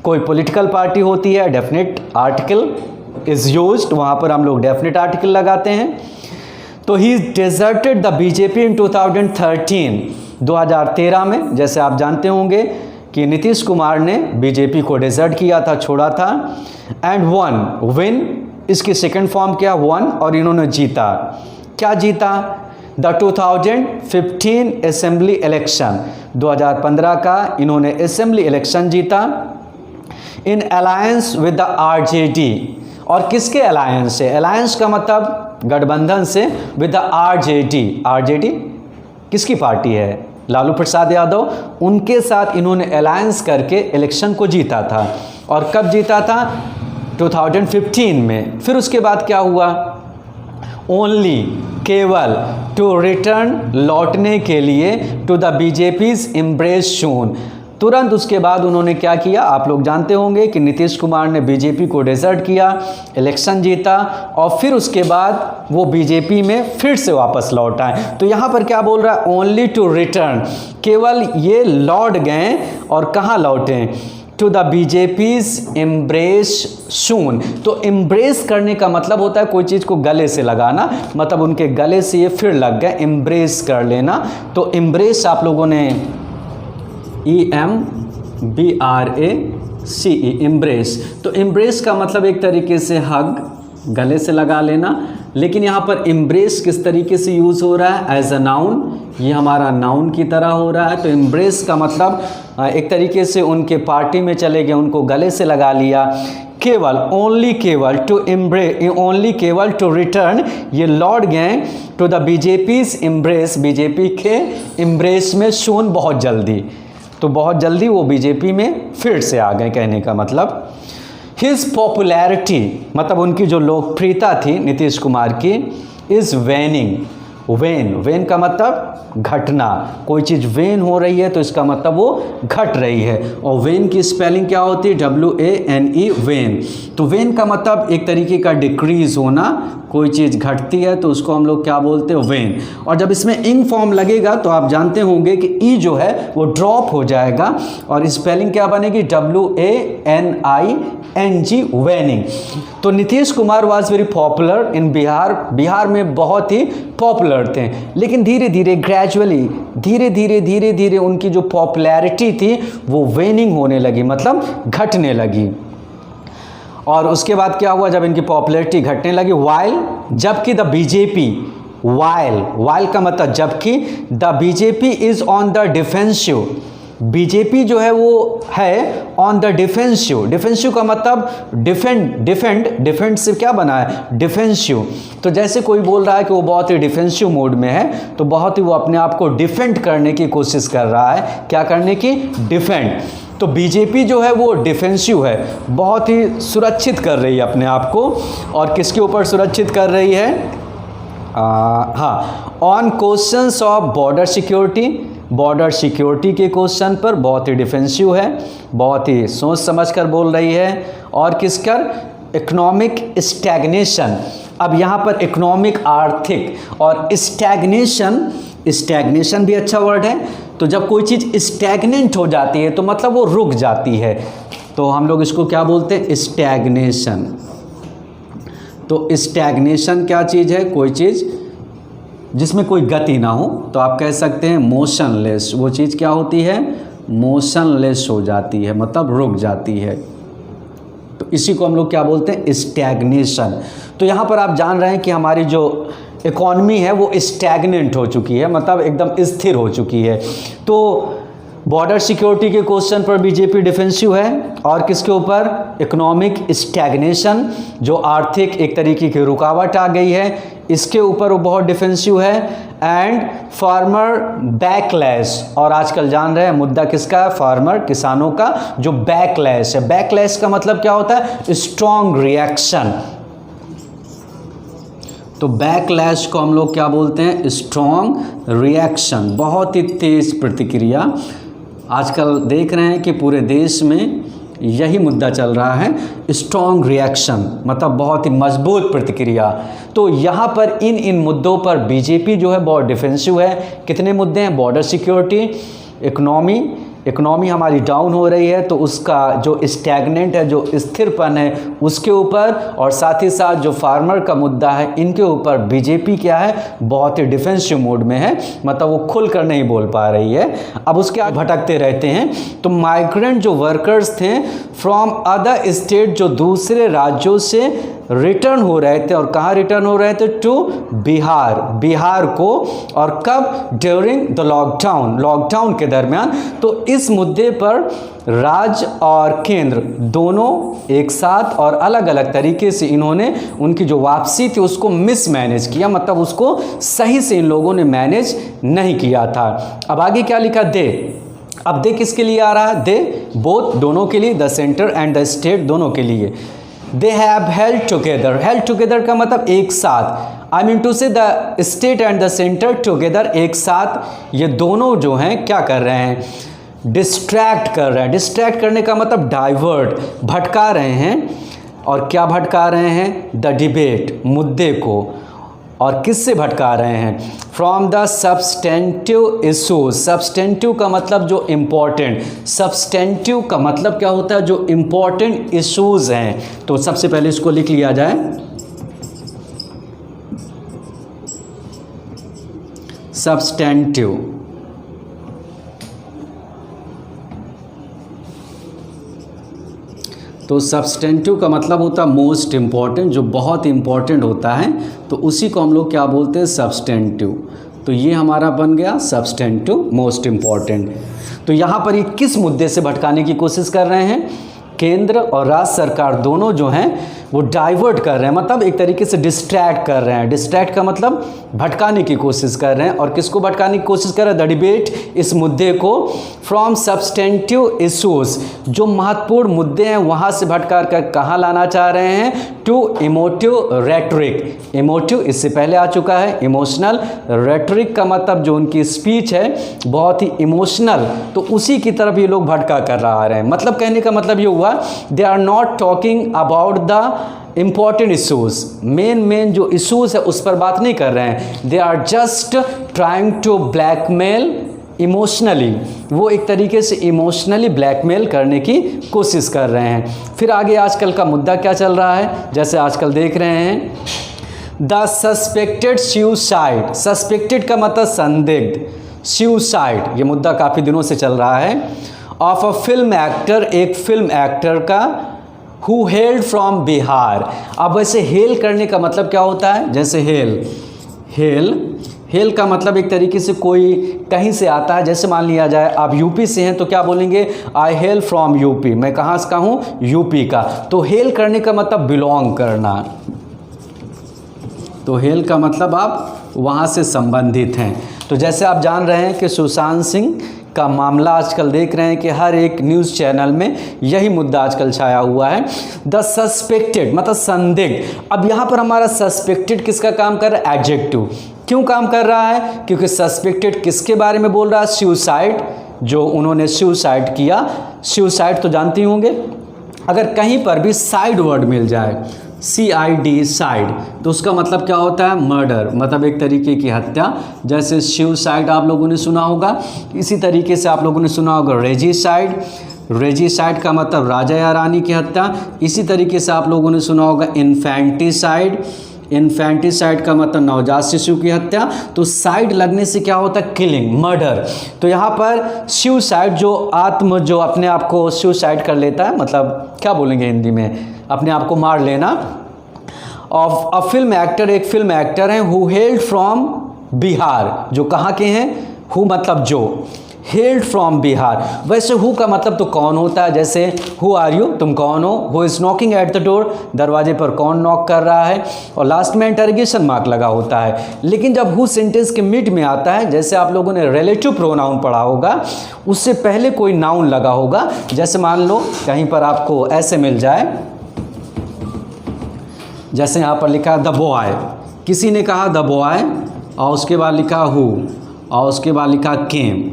कोई पॉलिटिकल पार्टी होती है, डेफिनेट आर्टिकल इज यूज्ड, वहाँ पर हम लोग डेफिनेट आर्टिकल लगाते हैं। तो ही डेजर्टेड द बीजेपी इन 2013, 2013 में, जैसे आप जानते होंगे कि नीतीश कुमार ने बीजेपी को डेजर्ट किया था, छोड़ा था। एंड वन, विन, इसकी सेकंड फॉर्म क्या, वन, और इन्होंने जीता। क्या जीता, द 2015 असेंबली इलेक्शन, 2015 का इन्होंने असेंबली इलेक्शन जीता। इन अलायंस विद द RJD, और किसके अलायंस से, अलायंस का मतलब गठबंधन से, विद द RJD। RJD किसकी पार्टी है, लालू प्रसाद यादव, उनके साथ इन्होंने अलायंस करके इलेक्शन को जीता था। और कब जीता था, 2015 में। फिर उसके बाद क्या हुआ, ओनली केवल टू रिटर्न लौटने के लिए टू द बीजेपीज एम्ब्रेस शून। तुरंत उसके बाद उन्होंने क्या किया, आप लोग जानते होंगे कि नीतीश कुमार ने बीजेपी को डेजर्ट किया, इलेक्शन जीता और फिर उसके बाद वो बीजेपी में फिर से वापस लौट आए। तो यहाँ पर क्या बोल रहा है, ओनली टू रिटर्न, केवल ये लौट गए और कहाँ लौटे, टू द बीजेपीज एम्ब्रेस शून। तो एम्ब्रेस करने का मतलब होता है कोई चीज़ को गले से लगाना, मतलब उनके गले से ये फिर लग गए, एम्ब्रेस कर लेना। तो एम्ब्रेस आप लोगों ने EMBRACE एम्ब्रेस। तो एम्ब्रेस का मतलब एक तरीके से हग, गले से लगा लेना, लेकिन यहाँ पर एम्ब्रेस किस तरीके से यूज़ हो रहा है, एज अ नाउन, ये हमारा नाउन की तरह हो रहा है। तो एम्ब्रेस का मतलब एक तरीके से उनके पार्टी में चले गए, उनको गले से लगा लिया। केवल, ओनली केवल, टू एम्ब्रेस, ओनली केवल टू रिटर्न, ये लौट गए टू द बीजेपीज एम्ब्रेस, बीजेपी के एम्ब्रेस में शून, बहुत जल्दी। तो बहुत जल्दी वो बीजेपी में फिर से आ गए, कहने का मतलब। हिज पॉपुलैरिटी, मतलब उनकी जो लोकप्रियता थी नीतीश कुमार की, इज़ वेनिंग। वेन का मतलब घटना, कोई चीज़ वेन हो रही है तो इसका मतलब वो घट रही है। और वेन की स्पेलिंग क्या होती है, WANE, वेन। तो वेन का मतलब एक तरीके का डिक्रीज होना, कोई चीज़ घटती है तो उसको हम लोग क्या बोलते हैं, वेन। और जब इसमें इंग फॉर्म लगेगा तो आप जानते होंगे कि ई जो है वो ड्रॉप हो जाएगा और स्पेलिंग क्या बनेगी, WANING, वेनिंग। तो Nitish Kumar was very popular in Bihar, Bihar में बहुत ही पॉपुलर थे, लेकिन धीरे धीरे ग्रेजुअली, धीरे धीरे उनकी जो पॉपुलैरिटी थी वो वेनिंग होने लगी, मतलब घटने लगी। और उसके बाद क्या हुआ, जब इनकी पॉपुलैरिटी घटने लगी, वाइल, जबकि द बीजेपी, वाइल का मतलब जबकि, the BJP is on the defensive, BJP जो है वो है ऑन द डिफेंसिव। डिफेंसिव का मतलब डिफेंड से क्या बना है, डिफेंसिव। तो जैसे कोई बोल रहा है कि वो बहुत ही डिफेंसिव मोड में है, तो बहुत ही वो अपने आप को डिफेंड करने की कोशिश कर रहा है, क्या करने की, डिफेंड। तो बीजेपी जो है वो डिफेंसिव है, बहुत ही सुरक्षित कर रही है अपने आप को। और किसके ऊपर सुरक्षित कर रही है, हाँ, on questions of border security, border security के क्वेश्चन पर बहुत ही डिफेंसिव है, बहुत ही सोच समझ कर बोल रही है। और किसकर, इकोनॉमिक स्टैग्नेशन। अब यहाँ पर इकोनॉमिक, आर्थिक, और स्टैग्नेशन भी अच्छा वर्ड है। तो जब कोई चीज़ स्टैग्नेंट हो जाती है तो मतलब वो रुक जाती है, तो हम लोग इसको क्या बोलते हैं, स्टैग्नेशन। तो स्टैग्नेशन क्या चीज़ है, कोई चीज़ जिसमें कोई गति ना हो, तो आप कह सकते हैं मोशनलेस। वो चीज़ क्या होती है, मोशनलेस हो जाती है, मतलब रुक जाती है। तो इसी को हम लोग क्या बोलते हैं, स्टैग्नेशन। तो यहाँ पर आप जान रहे हैं कि हमारी जो इकॉनमी है वो स्टैग्नेंट हो चुकी है, मतलब एकदम स्थिर हो चुकी है। तो बॉर्डर सिक्योरिटी के क्वेश्चन पर बीजेपी डिफेंसिव है, और किसके ऊपर, इकोनॉमिक स्टैग्नेशन, जो आर्थिक एक तरीके की रुकावट आ गई है, इसके ऊपर वो बहुत डिफेंसिव है। एंड फार्मर बैकलैश, और आजकल जान रहे हैं मुद्दा किसका है, फार्मर, किसानों का जो बैकलैश है। बैकलैश का मतलब क्या होता है, स्ट्रॉन्ग रिएक्शन। तो बैकलैश को हम लोग क्या बोलते हैं, स्ट्रॉन्ग रिएक्शन, बहुत ही तेज प्रतिक्रिया। आजकल देख रहे हैं कि पूरे देश में यही मुद्दा चल रहा है, स्ट्रॉन्ग रिएक्शन, मतलब बहुत ही मजबूत प्रतिक्रिया। तो यहाँ पर इन मुद्दों पर बीजेपी जो है बहुत डिफेंसिव है। कितने मुद्दे हैं, बॉर्डर सिक्योरिटी, इकोनॉमी हमारी डाउन हो रही है तो उसका जो स्टैग्नेंट है, जो स्थिरपन है उसके ऊपर, और साथ ही साथ जो फार्मर का मुद्दा है, इनके ऊपर बीजेपी क्या है, बहुत ही डिफेंसिव मोड में है, मतलब वो खुलकर नहीं बोल पा रही है। अब उसके आगे भटकते रहते हैं। तो माइग्रेंट जो वर्कर्स थे फ्रॉम अदर स्टेट, जो दूसरे राज्यों से रिटर्न हो रहे थे, और कहाँ रिटर्न हो रहे थे, टू बिहार को, और कब, ड्यूरिंग द लॉकडाउन के दरमियान। तो इस मुद्दे पर राज्य और केंद्र दोनों एक साथ और अलग अलग तरीके से इन्होंने उनकी जो वापसी थी उसको मिसमैनेज किया, मतलब उसको सही से इन लोगों ने मैनेज नहीं किया था। अब आगे क्या लिखा, दे। अब दे किसके लिए आ रहा है, दे बोथ, दोनों के लिए, the centre and the state, दोनों के लिए। They have held together, held together का मतलब एक साथ, आई मीन टू से the state and the centre together, एक साथ ये दोनों जो हैं क्या कर रहे हैं, डिस्ट्रैक्ट कर रहे हैं। डिस्ट्रैक्ट करने का मतलब डाइवर्ट, भटका रहे हैं। और क्या भटका रहे हैं, द डिबेट, मुद्दे को। और किससे भटका रहे हैं, from the substantive issues. Substantive का मतलब जो इम्पॉर्टेंट, सब्सटेंटिव का मतलब क्या होता है, जो इम्पॉर्टेंट इशूज हैं। तो सबसे पहले इसको लिख लिया जाए, सब्सटेंटिव। तो सब्सटेंटिव का मतलब होता है मोस्ट इम्पॉर्टेंट, जो बहुत इम्पॉर्टेंट होता है, तो उसी को हम लोग क्या बोलते हैं, सब्सटेंटिव। तो ये हमारा बन गया सब्सटेंटिव, मोस्ट इम्पॉर्टेंट। तो यहाँ पर ये किस मुद्दे से भटकाने की कोशिश कर रहे हैं, केंद्र और राज्य सरकार दोनों जो हैं वो डाइवर्ट कर रहे हैं, मतलब एक तरीके से डिस्ट्रैक्ट कर रहे हैं। डिस्ट्रैक्ट का मतलब भटकाने की कोशिश कर रहे हैं। और किसको भटकाने की कोशिश कर रहे हैं, द डिबेट, इस मुद्दे को, फ्रॉम सब्सटेंटिव इशूज, जो महत्वपूर्ण मुद्दे हैं वहाँ से भटका कर कहाँ लाना चाह रहे हैं, टू इमोटिव रेटरिक। इमोटिव इससे पहले आ चुका है, इमोशनल। रेटरिक का मतलब जो उनकी स्पीच है बहुत ही इमोशनल, तो उसी की तरफ ये लोग भटका कर रहा रहे हैं। मतलब कहने का मतलब ये हुआ, they are not talking about the important issues, मेन जो इशूज है उस पर बात नहीं कर रहे हैं। They are just trying to blackmail emotionally, वो एक तरीके से इमोशनली ब्लैकमेल करने की कोशिश कर रहे हैं। फिर आगे आजकल का मुद्दा क्या चल रहा है, जैसे आजकल देख रहे हैं, द सस्पेक्टेड सुसाइड। सस्पेक्टेड का मतलब संदिग्ध, सुसाइड ये मुद्दा काफ़ी दिनों से चल रहा है। ऑफ अ फिल्म एक्टर, एक फिल्म एक्टर का, हु हेल्ड फ्रॉम बिहार। अब वैसे हेल करने का मतलब क्या होता है, जैसे हेल का मतलब एक तरीके से कोई कहीं से आता है। जैसे मान लिया जाए आप यूपी से हैं तो क्या बोलेंगे, आई हेल फ्रॉम यूपी, मैं कहाँ से का हूँ, यूपी का। तो हेल करने का मतलब बिलोंग करना, तो हेल का मतलब आप वहाँ से संबंधित हैं। तो जैसे आप जान रहे हैं कि सुशांत सिंह का मामला आजकल देख रहे हैं कि हर एक न्यूज़ चैनल में यही मुद्दा आजकल छाया हुआ है। द सस्पेक्टेड मतलब संदिग्ध। अब यहाँ पर हमारा सस्पेक्टेड किसका काम कर रहा है, एडजेक्टिव। क्यों काम कर रहा है, क्योंकि सस्पेक्टेड किसके बारे में बोल रहा है, सुसाइड, जो उन्होंने सुसाइड किया। सुसाइड तो जानते होंगे, अगर कहीं पर भी साइड वर्ड मिल जाए, CID साइड, तो उसका मतलब क्या होता है, मर्डर, मतलब एक तरीके की हत्या। जैसे सुसाइड आप लोगों ने सुना होगा, इसी तरीके से आप लोगों ने सुना होगा रेजिसाइड। रेजिसाइड का मतलब राजा या रानी की हत्या। इसी तरीके से आप लोगों ने सुना होगा इन्फेंटिसाइड। इन्फेंटिसाइड का मतलब नवजात शिशु की हत्या। तो साइड लगने से क्या होता है, किलिंग, मर्डर। तो यहाँ पर सुसाइड जो अपने आप को सुसाइड कर लेता है, मतलब क्या बोलेंगे हिंदी में, अपने आप को मार लेना। ऑफ अ फिल्म एक्टर, एक फिल्म एक्टर हैं, हु हेल्ड फ्रॉम बिहार, जो कहाँ के हैं, हु मतलब जो, हेल्ड फ्रॉम बिहार। वैसे हु का मतलब तो कौन होता है, जैसे हु आर यू, तुम कौन हो। Who is knocking at the door, दरवाजे पर कौन नॉक कर रहा है। और लास्ट में इंटरोगेशन मार्क लगा होता है। लेकिन जब हु सेंटेंस के मिड में आता है, जैसे आप लोगों ने रिलेटिव प्रोनाउन पढ़ा होगा, उससे पहले कोई नाउन लगा होगा। जैसे मान लो कहीं पर आपको ऐसे मिल जाए, जैसे यहाँ पर लिखा है द बॉय, किसी ने कहा द बॉय, और उसके बाद लिखा हु, और उसके बाद लिखा केम।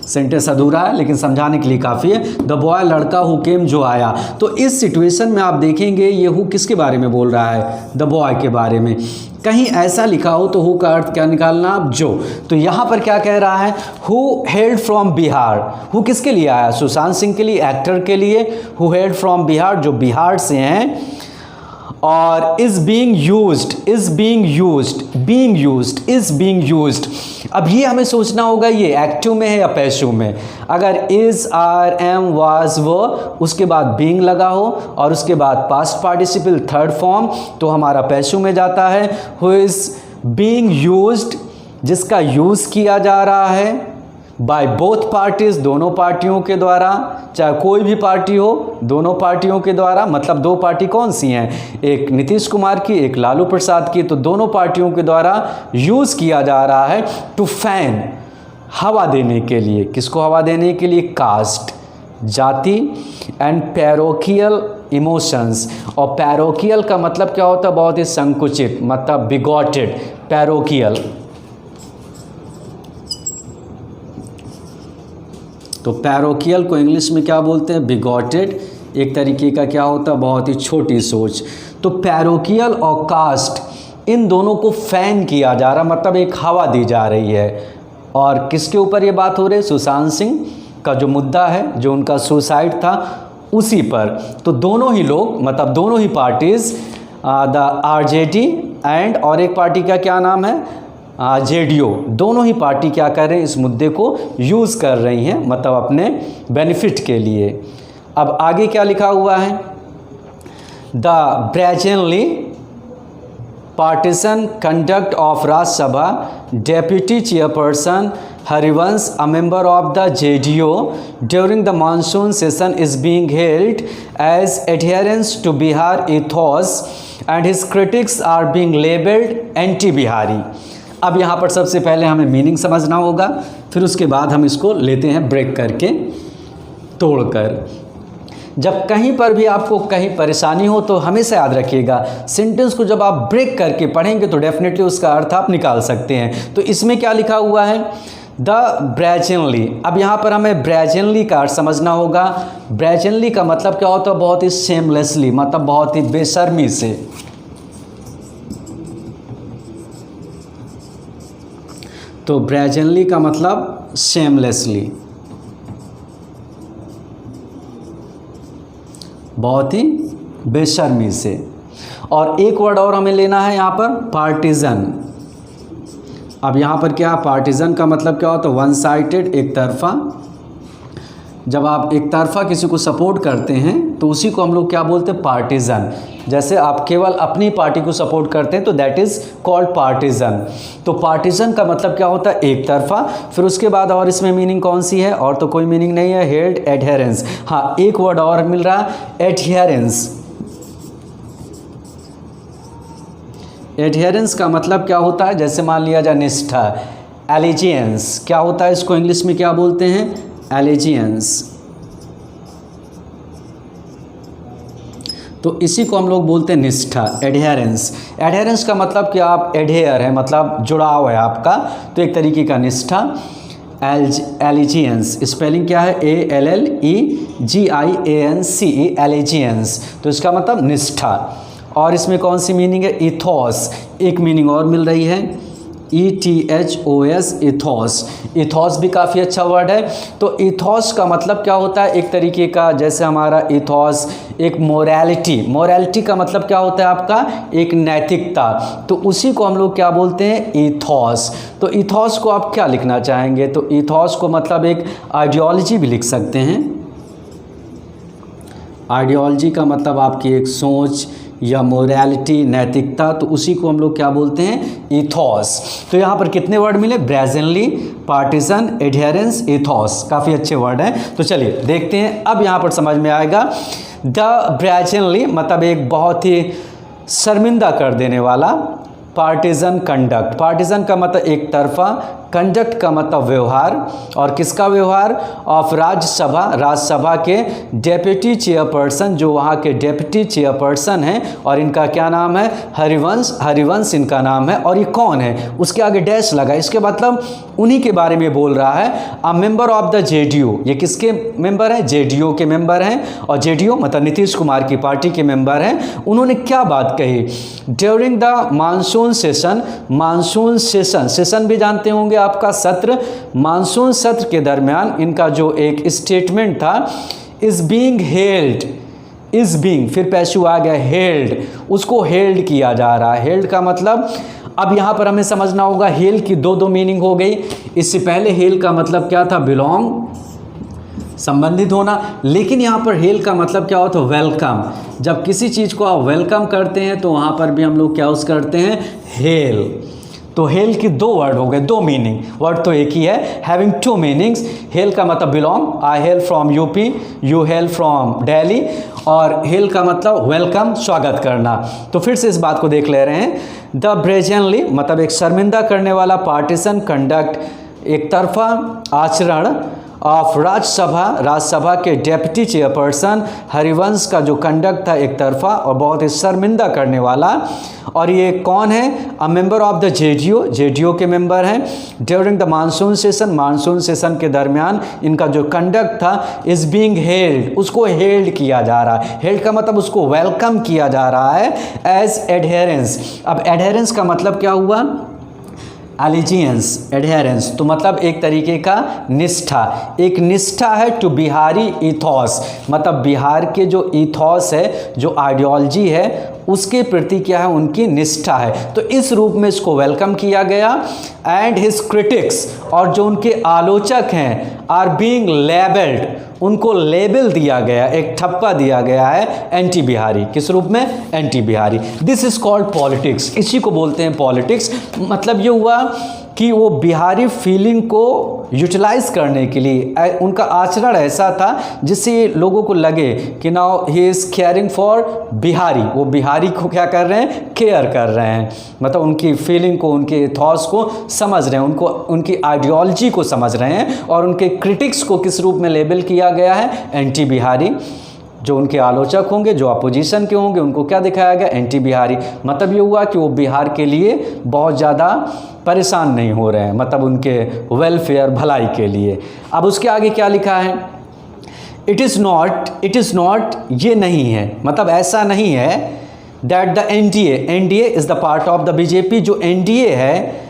सेंटेंस अधूरा है लेकिन समझाने के लिए काफ़ी है। द बॉय, लड़का, हु केम, जो आया। तो इस सिचुएशन में आप देखेंगे ये हु किसके बारे में बोल रहा है, द बॉय के बारे में। कहीं ऐसा लिखा हो तो हु का अर्थ क्या निकालना आप, जो। तो यहाँ पर क्या कह रहा है, who held from Bihar. Who किसके लिए आया, सुशांत सिंह के लिए, एक्टर के लिए। हु हेल्ड फ्रॉम बिहार, जो बिहार से हैं। और इज बीइंग यूज्ड। अब ये हमें सोचना होगा ये एक्टिव में है या पैसिव में। अगर इज, आर, एम, वाज, वो, उसके बाद बीइंग लगा हो और उसके बाद पास्ट पार्टिसिपल थर्ड फॉर्म, तो हमारा पैसिव में जाता है। हु इज बीइंग यूज्ड, जिसका यूज़ किया जा रहा है, बाय बोथ पार्टीज, दोनों पार्टियों के द्वारा, चाहे कोई भी पार्टी हो, दोनों पार्टियों के द्वारा। मतलब दो पार्टी कौन सी हैं, एक नीतीश कुमार की, एक लालू प्रसाद की। तो दोनों पार्टियों के द्वारा यूज़ किया जा रहा है टू फैन, हवा देने के लिए। किसको हवा देने के लिए, कास्ट, जाति, एंड पैरोकियल इमोशंस। और पैरोकियल का मतलब क्या होता है? बहुत ही संकुचित, मतलब बिगॉटेड, पैरोकियल। तो पैरोकियल को इंग्लिश में क्या बोलते हैं? बिगॉटेड। एक तरीके का क्या होता है? बहुत ही छोटी सोच। तो पैरोकियल और कास्ट, इन दोनों को फैन किया जा रहा, मतलब एक हवा दी जा रही है। और किसके ऊपर ये बात हो रही है? सुशांत सिंह का जो मुद्दा है, जो उनका सुसाइड था, उसी पर। तो दोनों ही लोग, मतलब दोनों ही पार्टीज़, द आरजेडी एंड और एक पार्टी का क्या नाम है? जेडीओ, दोनों ही पार्टी क्या कर रहे हैं? इस मुद्दे को यूज़ कर रही हैं, मतलब अपने बेनिफिट के लिए। अब आगे क्या लिखा हुआ है? The brazenly partisan conduct of Raj Sabha, Deputy Chairperson Harivansh, a member of the JDO, during the monsoon session is being held as adherence to Bihar ethos and his critics are being labeled anti-Bihari। अब यहाँ पर सबसे पहले हमें meaning समझना होगा, फिर उसके बाद हम इसको लेते हैं ब्रेक करके, तोड़कर। जब कहीं पर भी आपको कहीं परेशानी हो तो हमेशा याद रखिएगा, सेंटेंस को जब आप ब्रेक करके पढ़ेंगे तो डेफिनेटली उसका अर्थ आप निकाल सकते हैं। तो इसमें क्या लिखा हुआ है? द ब्रेजेनली। अब यहाँ पर हमें ब्रेजेनली का अर्थ समझना होगा। ब्रेजेनली का मतलब क्या होता है? बहुत ही शेमलेसली, मतलब बहुत ही बेशर्मी से। तो ब्रेजेनली का मतलब शेमलेसली, बहुत ही बेशर्मी से। और एक वर्ड और हमें लेना है यहाँ पर, पार्टीजन। अब यहाँ पर क्या? पार्टीजन का मतलब क्या होता है? वन साइडेड, एक तरफा। जब आप एक तरफा किसी को सपोर्ट करते हैं तो उसी को हम लोग क्या बोलते हैं? पार्टीजन। जैसे आप केवल अपनी पार्टी को सपोर्ट करते हैं तो दैट इज़ कॉल्ड पार्टीजन। तो पार्टीजन का मतलब क्या होता है? एक तरफा। फिर उसके बाद और इसमें मीनिंग कौन सी है? और तो कोई मीनिंग नहीं है। Held adherence. हाँ, एक वर्ड और मिल रहा है, एडहेरेंस। एडहेरेंस का मतलब क्या होता है? जैसे मान लिया जाए निष्ठा, एलिजियंस। क्या होता है? इसको इंग्लिश में क्या बोलते हैं? एलिजियंस। तो इसी को हम लोग बोलते हैं निष्ठा, एडहेरेंस। एडहेरेंस का मतलब कि आप एडहेयर है, मतलब जुड़ाव है आपका, तो एक तरीके का निष्ठा। एलिजियंस, स्पेलिंग क्या है? ALLEGIANCE, allegiance. तो इसका मतलब निष्ठा। और इसमें कौन सी मीनिंग है? इथॉस। एक मीनिंग और मिल रही है, ETHOS, इथॉस। इथॉस भी काफ़ी अच्छा वर्ड है। तो इथॉस का मतलब क्या होता है? एक तरीके का, जैसे हमारा इथॉस एक मोरालिटी। मोरालिटी का मतलब क्या होता है आपका? एक नैतिकता। तो उसी को हम लोग क्या बोलते हैं? इथॉस। तो इथॉस को आप क्या लिखना चाहेंगे? तो इथॉस को मतलब एक आइडियोलॉजी भी लिख सकते हैं। आइडियोलॉजी का मतलब आपकी एक सोच या मोरालिटी, नैतिकता। तो उसी को हम लोग क्या बोलते हैं? इथॉस। तो यहाँ पर कितने वर्ड मिले? ब्रेजेनली, पार्टीजन, एडहेरेंस, इथॉस। काफ़ी अच्छे वर्ड हैं। तो चलिए देखते हैं। अब यहाँ पर समझ में आएगा, द ब्रेजेनली मतलब एक बहुत ही शर्मिंदा कर देने वाला। पार्टीजन कंडक्ट, पार्टीजन का मतलब एक तरफा, कंडक्ट का मतलब व्यवहार। और किसका व्यवहार? ऑफ राज्यसभा, राज्यसभा के डेप्यूटी चेयरपर्सन, जो वहाँ के डेप्यूटी चेयरपर्सन हैं। और इनका क्या नाम है? हरिवंश। हरिवंश इनका नाम है। और ये कौन है? उसके आगे डैश लगा, इसके मतलब उन्हीं के बारे में बोल रहा है। A member of the JDO, ये किसके मेंबर हैं? जेडीओ के मेंबर हैं। और जेडीओ मतलब नीतीश कुमार की पार्टी के मेंबर हैं। उन्होंने क्या बात कही? During the monsoon session, monsoon session, session भी जानते होंगे आपका सत्र। मानसून सत्र के दरमियान इनका जो एक स्टेटमेंट था, is being held, is being, फिर पैसिव आ गया हेल्ड, उसको हेल्ड किया जा रहा है। हेल्ड का मतलब, अब यहाँ पर हमें समझना होगा, हेल की दो मीनिंग हो गई। इससे पहले हेल का मतलब क्या था? बिलोंग, संबंधित होना। लेकिन यहाँ पर हेल का मतलब क्या होता है? वेलकम। जब किसी चीज़ को आप वेलकम करते हैं तो वहाँ पर भी हम लोग क्या यूज़ करते हैं? हेल। तो हेल की दो वर्ड हो गए, दो मीनिंग। वर्ड तो एक ही है, हैविंग टू मीनिंग्स। हेल का मतलब belong, I hello from UP, you hello from Delhi. और हेल का मतलब वेलकम, स्वागत करना। तो फिर से इस बात को देख ले रहे हैं। द ब्रेजेनली मतलब एक शर्मिंदा करने वाला, पार्टीशन कंडक्ट एक तरफा आचरण, ऑफ राज्यसभा के डेप्यूटी चेयरपर्सन हरिवंश का जो कंडक्ट था एक तरफा और बहुत ही शर्मिंदा करने वाला। और ये कौन है? A member of the JDO के मेंबर हैं। ड्यूरिंग द मानसून सेशन के दरमियान इनका जो कंडक्ट था इज बीइंग हेल्ड, उसको हेल्ड किया जा रहा है। हेल्ड का मतलब उसको वेलकम किया जा रहा है एज एडहेरेंस। अब एडहेरेंस का मतलब क्या हुआ? एलिजियंस, एडहेरेंस तो मतलब एक तरीके का निष्ठा, एक निष्ठा है टू बिहारी ईथॉस, मतलब बिहार के जो ईथॉस है, जो आइडियोलॉजी है उसके प्रति क्या है? उनकी निष्ठा है। तो इस रूप में इसको वेलकम किया गया। एंड हिज क्रिटिक्स, और जो उनके आलोचक हैं, आर बीइंग लेबल्ड, उनको लेबल दिया गया, एक ठप्पा दिया गया है एंटी बिहारी। किस रूप में? Anti Bihari. This is called politics, इसी को बोलते हैं पॉलिटिक्स। मतलब ये हुआ कि वो बिहारी फीलिंग को यूटिलाइज करने के लिए उनका आचरण ऐसा था जिससे लोगों को लगे कि now he is caring for Bihari, वो बिहारी को क्या कर रहे हैं? केयर कर रहे हैं, मतलब उनकी फीलिंग को, उनके थॉट्स को समझ रहे हैं, उनको उनकी आइडियोलॉजी को समझ रहे हैं। और उनके क्रिटिक्स को किस रूप में लेबल किया गया है? एंटी बिहारी। जो उनके आलोचक होंगे, जो अपोजिशन के होंगे, उनको क्या दिखाया गया? एंटी बिहारी। मतलब ये हुआ कि वो बिहार के लिए बहुत ज़्यादा परेशान नहीं हो रहे हैं, मतलब उनके वेलफेयर, भलाई के लिए। अब उसके आगे क्या लिखा है? इट इज़ नॉट, ये नहीं है, मतलब ऐसा नहीं है that the NDA is the part of the BJP, जो एनडीए है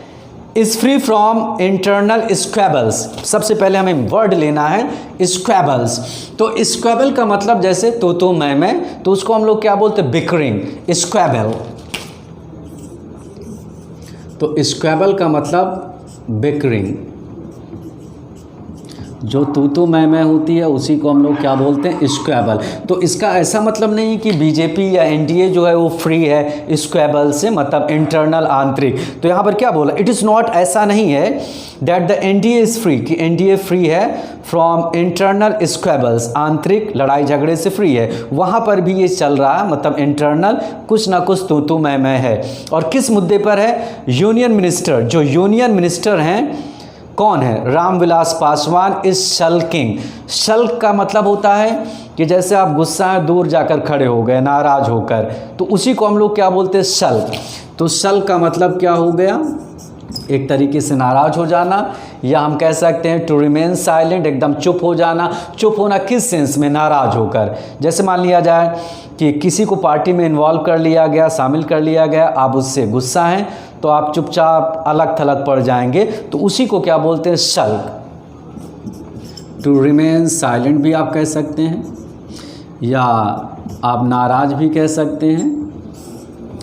इज़ फ्री फ्रॉम इंटरनल स्क्वेबल्स। सबसे पहले हमें वर्ड लेना है स्क्वेबल्स। तो स्क्वेबल का मतलब जैसे तो मैं, तो उसको हम लोग क्या बोलते हैं? Bickering, squabble. तो स्क्वेबल का मतलब बिकरिंग, जो तू मैं होती है उसी को हम लोग क्या बोलते हैं? स्क्वेबल। तो इसका ऐसा मतलब नहीं कि बीजेपी या एनडीए जो है वो फ्री है स्क्वेबल से, मतलब इंटरनल, आंतरिक। तो यहाँ पर क्या बोला? इट इज़ नॉट, ऐसा नहीं है that the NDA is free, कि एनडीए फ्री है फ्रॉम इंटरनल स्क्वेबल्स, आंतरिक लड़ाई झगड़े से फ्री है। वहाँ पर भी ये चल रहा है, मतलब इंटरनल कुछ ना कुछ तू मैं है। और किस मुद्दे पर है? यूनियन मिनिस्टर, जो यूनियन मिनिस्टर हैं कौन है? रामविलास पासवान इज शल्किंग। शल्क का मतलब होता है कि जैसे आप गुस्सा है, दूर जाकर खड़े हो गए नाराज होकर, तो उसी को हम लोग क्या बोलते हैं? शल्क। तो शल्क का मतलब क्या हो गया? एक तरीके से नाराज हो जाना, या हम कह सकते हैं टू रिमेन साइलेंट, एकदम चुप हो जाना। चुप होना किस सेंस में? नाराज होकर। जैसे मान लिया जाए कि किसी को पार्टी में इन्वॉल्व कर लिया गया, शामिल कर लिया गया, आप उससे गुस्सा हैं तो आप चुपचाप अलग थलग पड़ जाएंगे, तो उसी को क्या बोलते हैं? शल्क। टू रिमेन साइलेंट भी आप कह सकते हैं, या आप नाराज भी कह सकते हैं।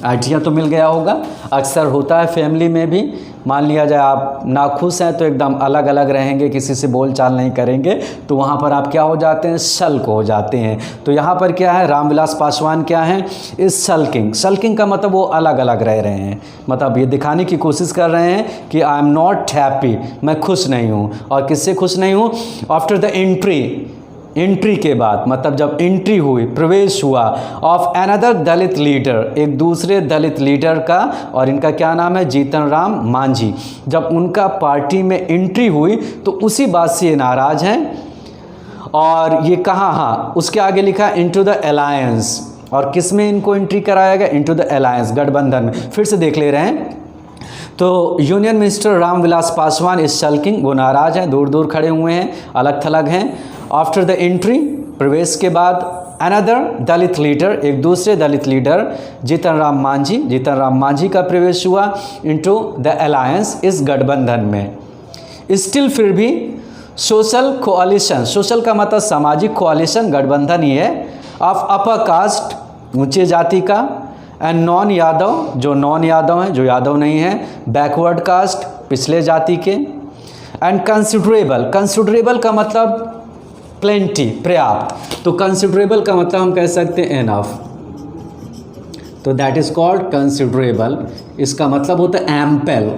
आइडिया तो मिल गया होगा। अक्सर होता है फैमिली में भी, मान लिया जाए आप नाखुश हैं तो एकदम अलग अलग रहेंगे, किसी से बोल चाल नहीं करेंगे, तो वहाँ पर आप क्या हो जाते हैं? शल्क हो जाते हैं। तो यहाँ पर क्या है? रामविलास पासवान क्या है? इज शल्किंग। शल्किंग का मतलब वो अलग अलग रह रहे हैं, मतलब ये दिखाने की कोशिश कर रहे हैं कि आई एम नॉट हैप्पी, मैं खुश नहीं हूँ। और किससे खुश नहीं हूँ? आफ्टर द एंट्री के बाद, मतलब जब एंट्री हुई, प्रवेश हुआ, ऑफ अनदर दलित लीडर, एक दूसरे दलित लीडर का, और इनका क्या नाम है? जीतन राम मांझी। जब उनका पार्टी में एंट्री हुई तो उसी बात से ये नाराज हैं। और ये कहाँ? हाँ, उसके आगे लिखा इनटू द अलायंस। और किस में इनको एंट्री कराया गया? इनटू द अलायंस, गठबंधन में। फिर से देख ले रहे हैं। तो union minister Ramvilas Paswan is sulking, वो नाराज हैं, दूर दूर खड़े हुए हैं, अलग थलग हैं। आफ्टर द एंट्री, प्रवेश के बाद, अनदर दलित लीडर, एक दूसरे दलित लीडर जीतन राम मांझी का प्रवेश हुआ इनटू द अलायंस, इस गठबंधन में। स्टिल फिर भी सोशल कोalition, सोशल का मतलब सामाजिक कोalition, गठबंधन ही है, ऑफ अपर कास्ट, ऊंचे जाति का, एंड नॉन यादव, जो नॉन यादव हैं, जो यादव नहीं हैं, बैकवर्ड कास्ट, पिछले जाति के, एंड कंसिडरेबल का मतलब प्लेंटी, पर्याप्त। तो कंसिडरेबल का मतलब हम कह सकते हैं एनफ, तो दैट इज कॉल्ड कंसिडरेबल। इसका मतलब होता है एम्पल,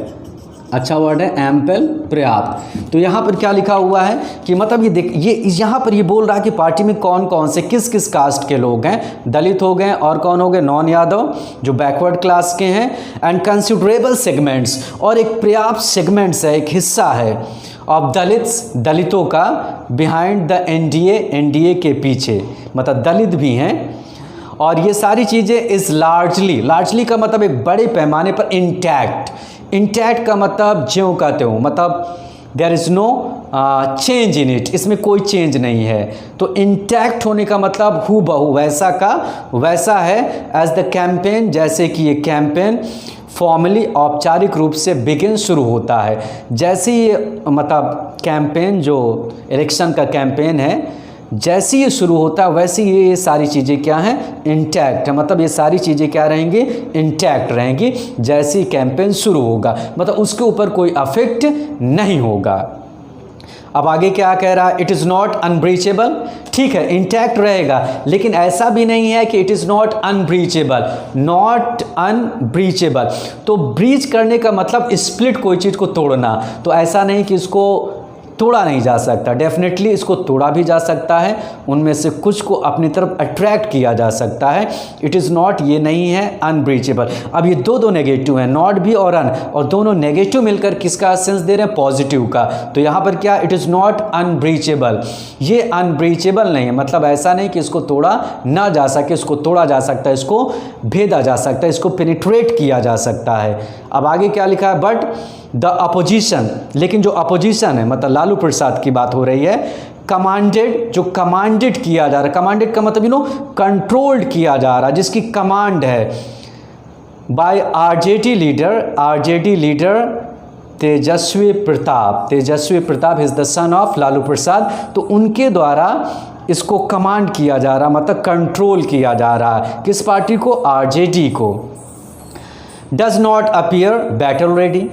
अच्छा वर्ड है एम्पल, पर्याप्त। तो यहाँ पर क्या लिखा हुआ है कि मतलब ये यहाँ पर ये बोल रहा है कि पार्टी में कौन कौन से किस किस कास्ट के लोग हैं। दलित हो गए, और कौन हो गए? नॉन यादव, जो बैकवर्ड क्लास के हैं, एंड कंसिडरेबल सेगमेंट्स, और एक पर्याप्त सेगमेंट्स है, एक हिस्सा है ऑफ दलित्स, दलितों का, बिहाइंड द एनडीए, एनडीए के पीछे, मतलब दलित भी हैं। और ये सारी चीज़ें इज़ लार्जली, लार्जली का मतलब एक बड़े पैमाने पर इंटैक्ट, इंटैक्ट का मतलब ज्यों का त्यों, मतलब there is no change in it, इसमें कोई चेंज नहीं है। तो इंटैक्ट होने का मतलब हू बहू वैसा का वैसा है, एज द कैंपेन, जैसे कि ये कैंपेन फॉर्मली, औपचारिक रूप से बिगिन, शुरू होता है। जैसे ये मतलब कैंपेन जो इलेक्शन का कैंपेन है, जैसे ये शुरू होता है वैसे ये सारी चीज़ें क्या हैं, इंटैक्ट है। मतलब ये सारी चीज़ें क्या रहेंगी, इंटैक्ट रहेंगी जैसे ही कैंपेन शुरू होगा, मतलब उसके ऊपर कोई अफेक्ट नहीं होगा। अब आगे क्या कह रहा है, इट इज़ नॉट अनब्रीचेबल, ठीक है इंटैक्ट रहेगा, लेकिन ऐसा भी नहीं है कि इट इज़ नॉट अनब्रीचेबल, नॉट अनब्रीचेबल। तो ब्रीच करने का मतलब स्प्लिट, कोई चीज़ को तोड़ना, तो ऐसा नहीं कि इसको तोड़ा नहीं जा सकता, डेफिनेटली इसको तोड़ा भी जा सकता है, उनमें से कुछ को अपनी तरफ अट्रैक्ट किया जा सकता है। इट इज़ नॉट, ये नहीं है अनब्रीचेबल। अब ये दो नेगेटिव हैं, नॉट भी और अन, और दोनों नेगेटिव मिलकर किसका सेंस दे रहे हैं, पॉजिटिव का। तो यहाँ पर क्या, इट इज़ नॉट अनब्रीचेबल, ये अनब्रीचेबल नहीं है, मतलब ऐसा नहीं कि इसको तोड़ा ना जा सके, इसको तोड़ा जा सकता है, इसको भेदा जा सकता है, इसको पेनिट्रेट किया जा सकता है। अब आगे क्या लिखा है, बट द अपोजिशन, लेकिन जो अपोजिशन है, मतलब लालू प्रसाद की बात हो रही है, कमांडेड, जो कमांडेड किया जा रहा है, कमांडेड का मतलब कंट्रोल्ड किया जा रहा है, जिसकी कमांड है, by RJD leader Tejashwi Pratap, Tejashwi Pratap is the son of Lalu Prasad, तो उनके द्वारा इसको कमांड किया जा रहा, मतलब कंट्रोल किया जा रहा है, किस पार्टी को, आरजेडी को। Does not appear battle ready,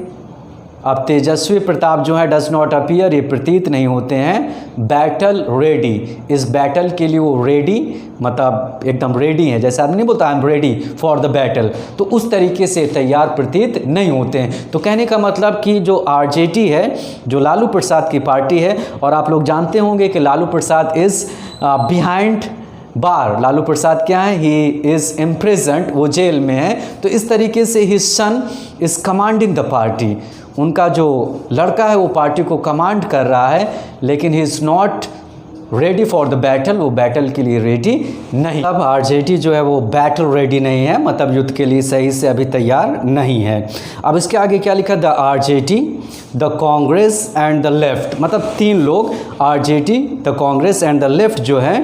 अब तेजस्वी प्रताप जो है डज नॉट अपीयर, ये प्रतीत नहीं होते हैं बैटल रेडी, इस बैटल के लिए वो रेडी, मतलब एकदम रेडी है, जैसे आदमी नहीं बोलता I am ready for the battle, तो उस तरीके से तैयार प्रतीत नहीं होते हैं। तो कहने का मतलब कि जो आरजेडी है, जो लालू प्रसाद की पार्टी है, और आप लोग जानते होंगे कि लालू प्रसाद इज़ बिहाइंड बार, लालू प्रसाद क्या है, ही इज़ इम्प्रिजन्ड, वो जेल में है। तो इस तरीके से his son is commanding the party, उनका जो लड़का है वो पार्टी को कमांड कर रहा है, लेकिन he is not ready for the battle, वो बैटल के लिए रेडी नहीं। अब आरजेडी जो है वो बैटल रेडी नहीं है, मतलब युद्ध के लिए सही से अभी तैयार नहीं है। अब इसके आगे क्या लिखा, the RJD, the Congress and the left, मतलब तीन लोग, RJD, the Congress and the left जो है,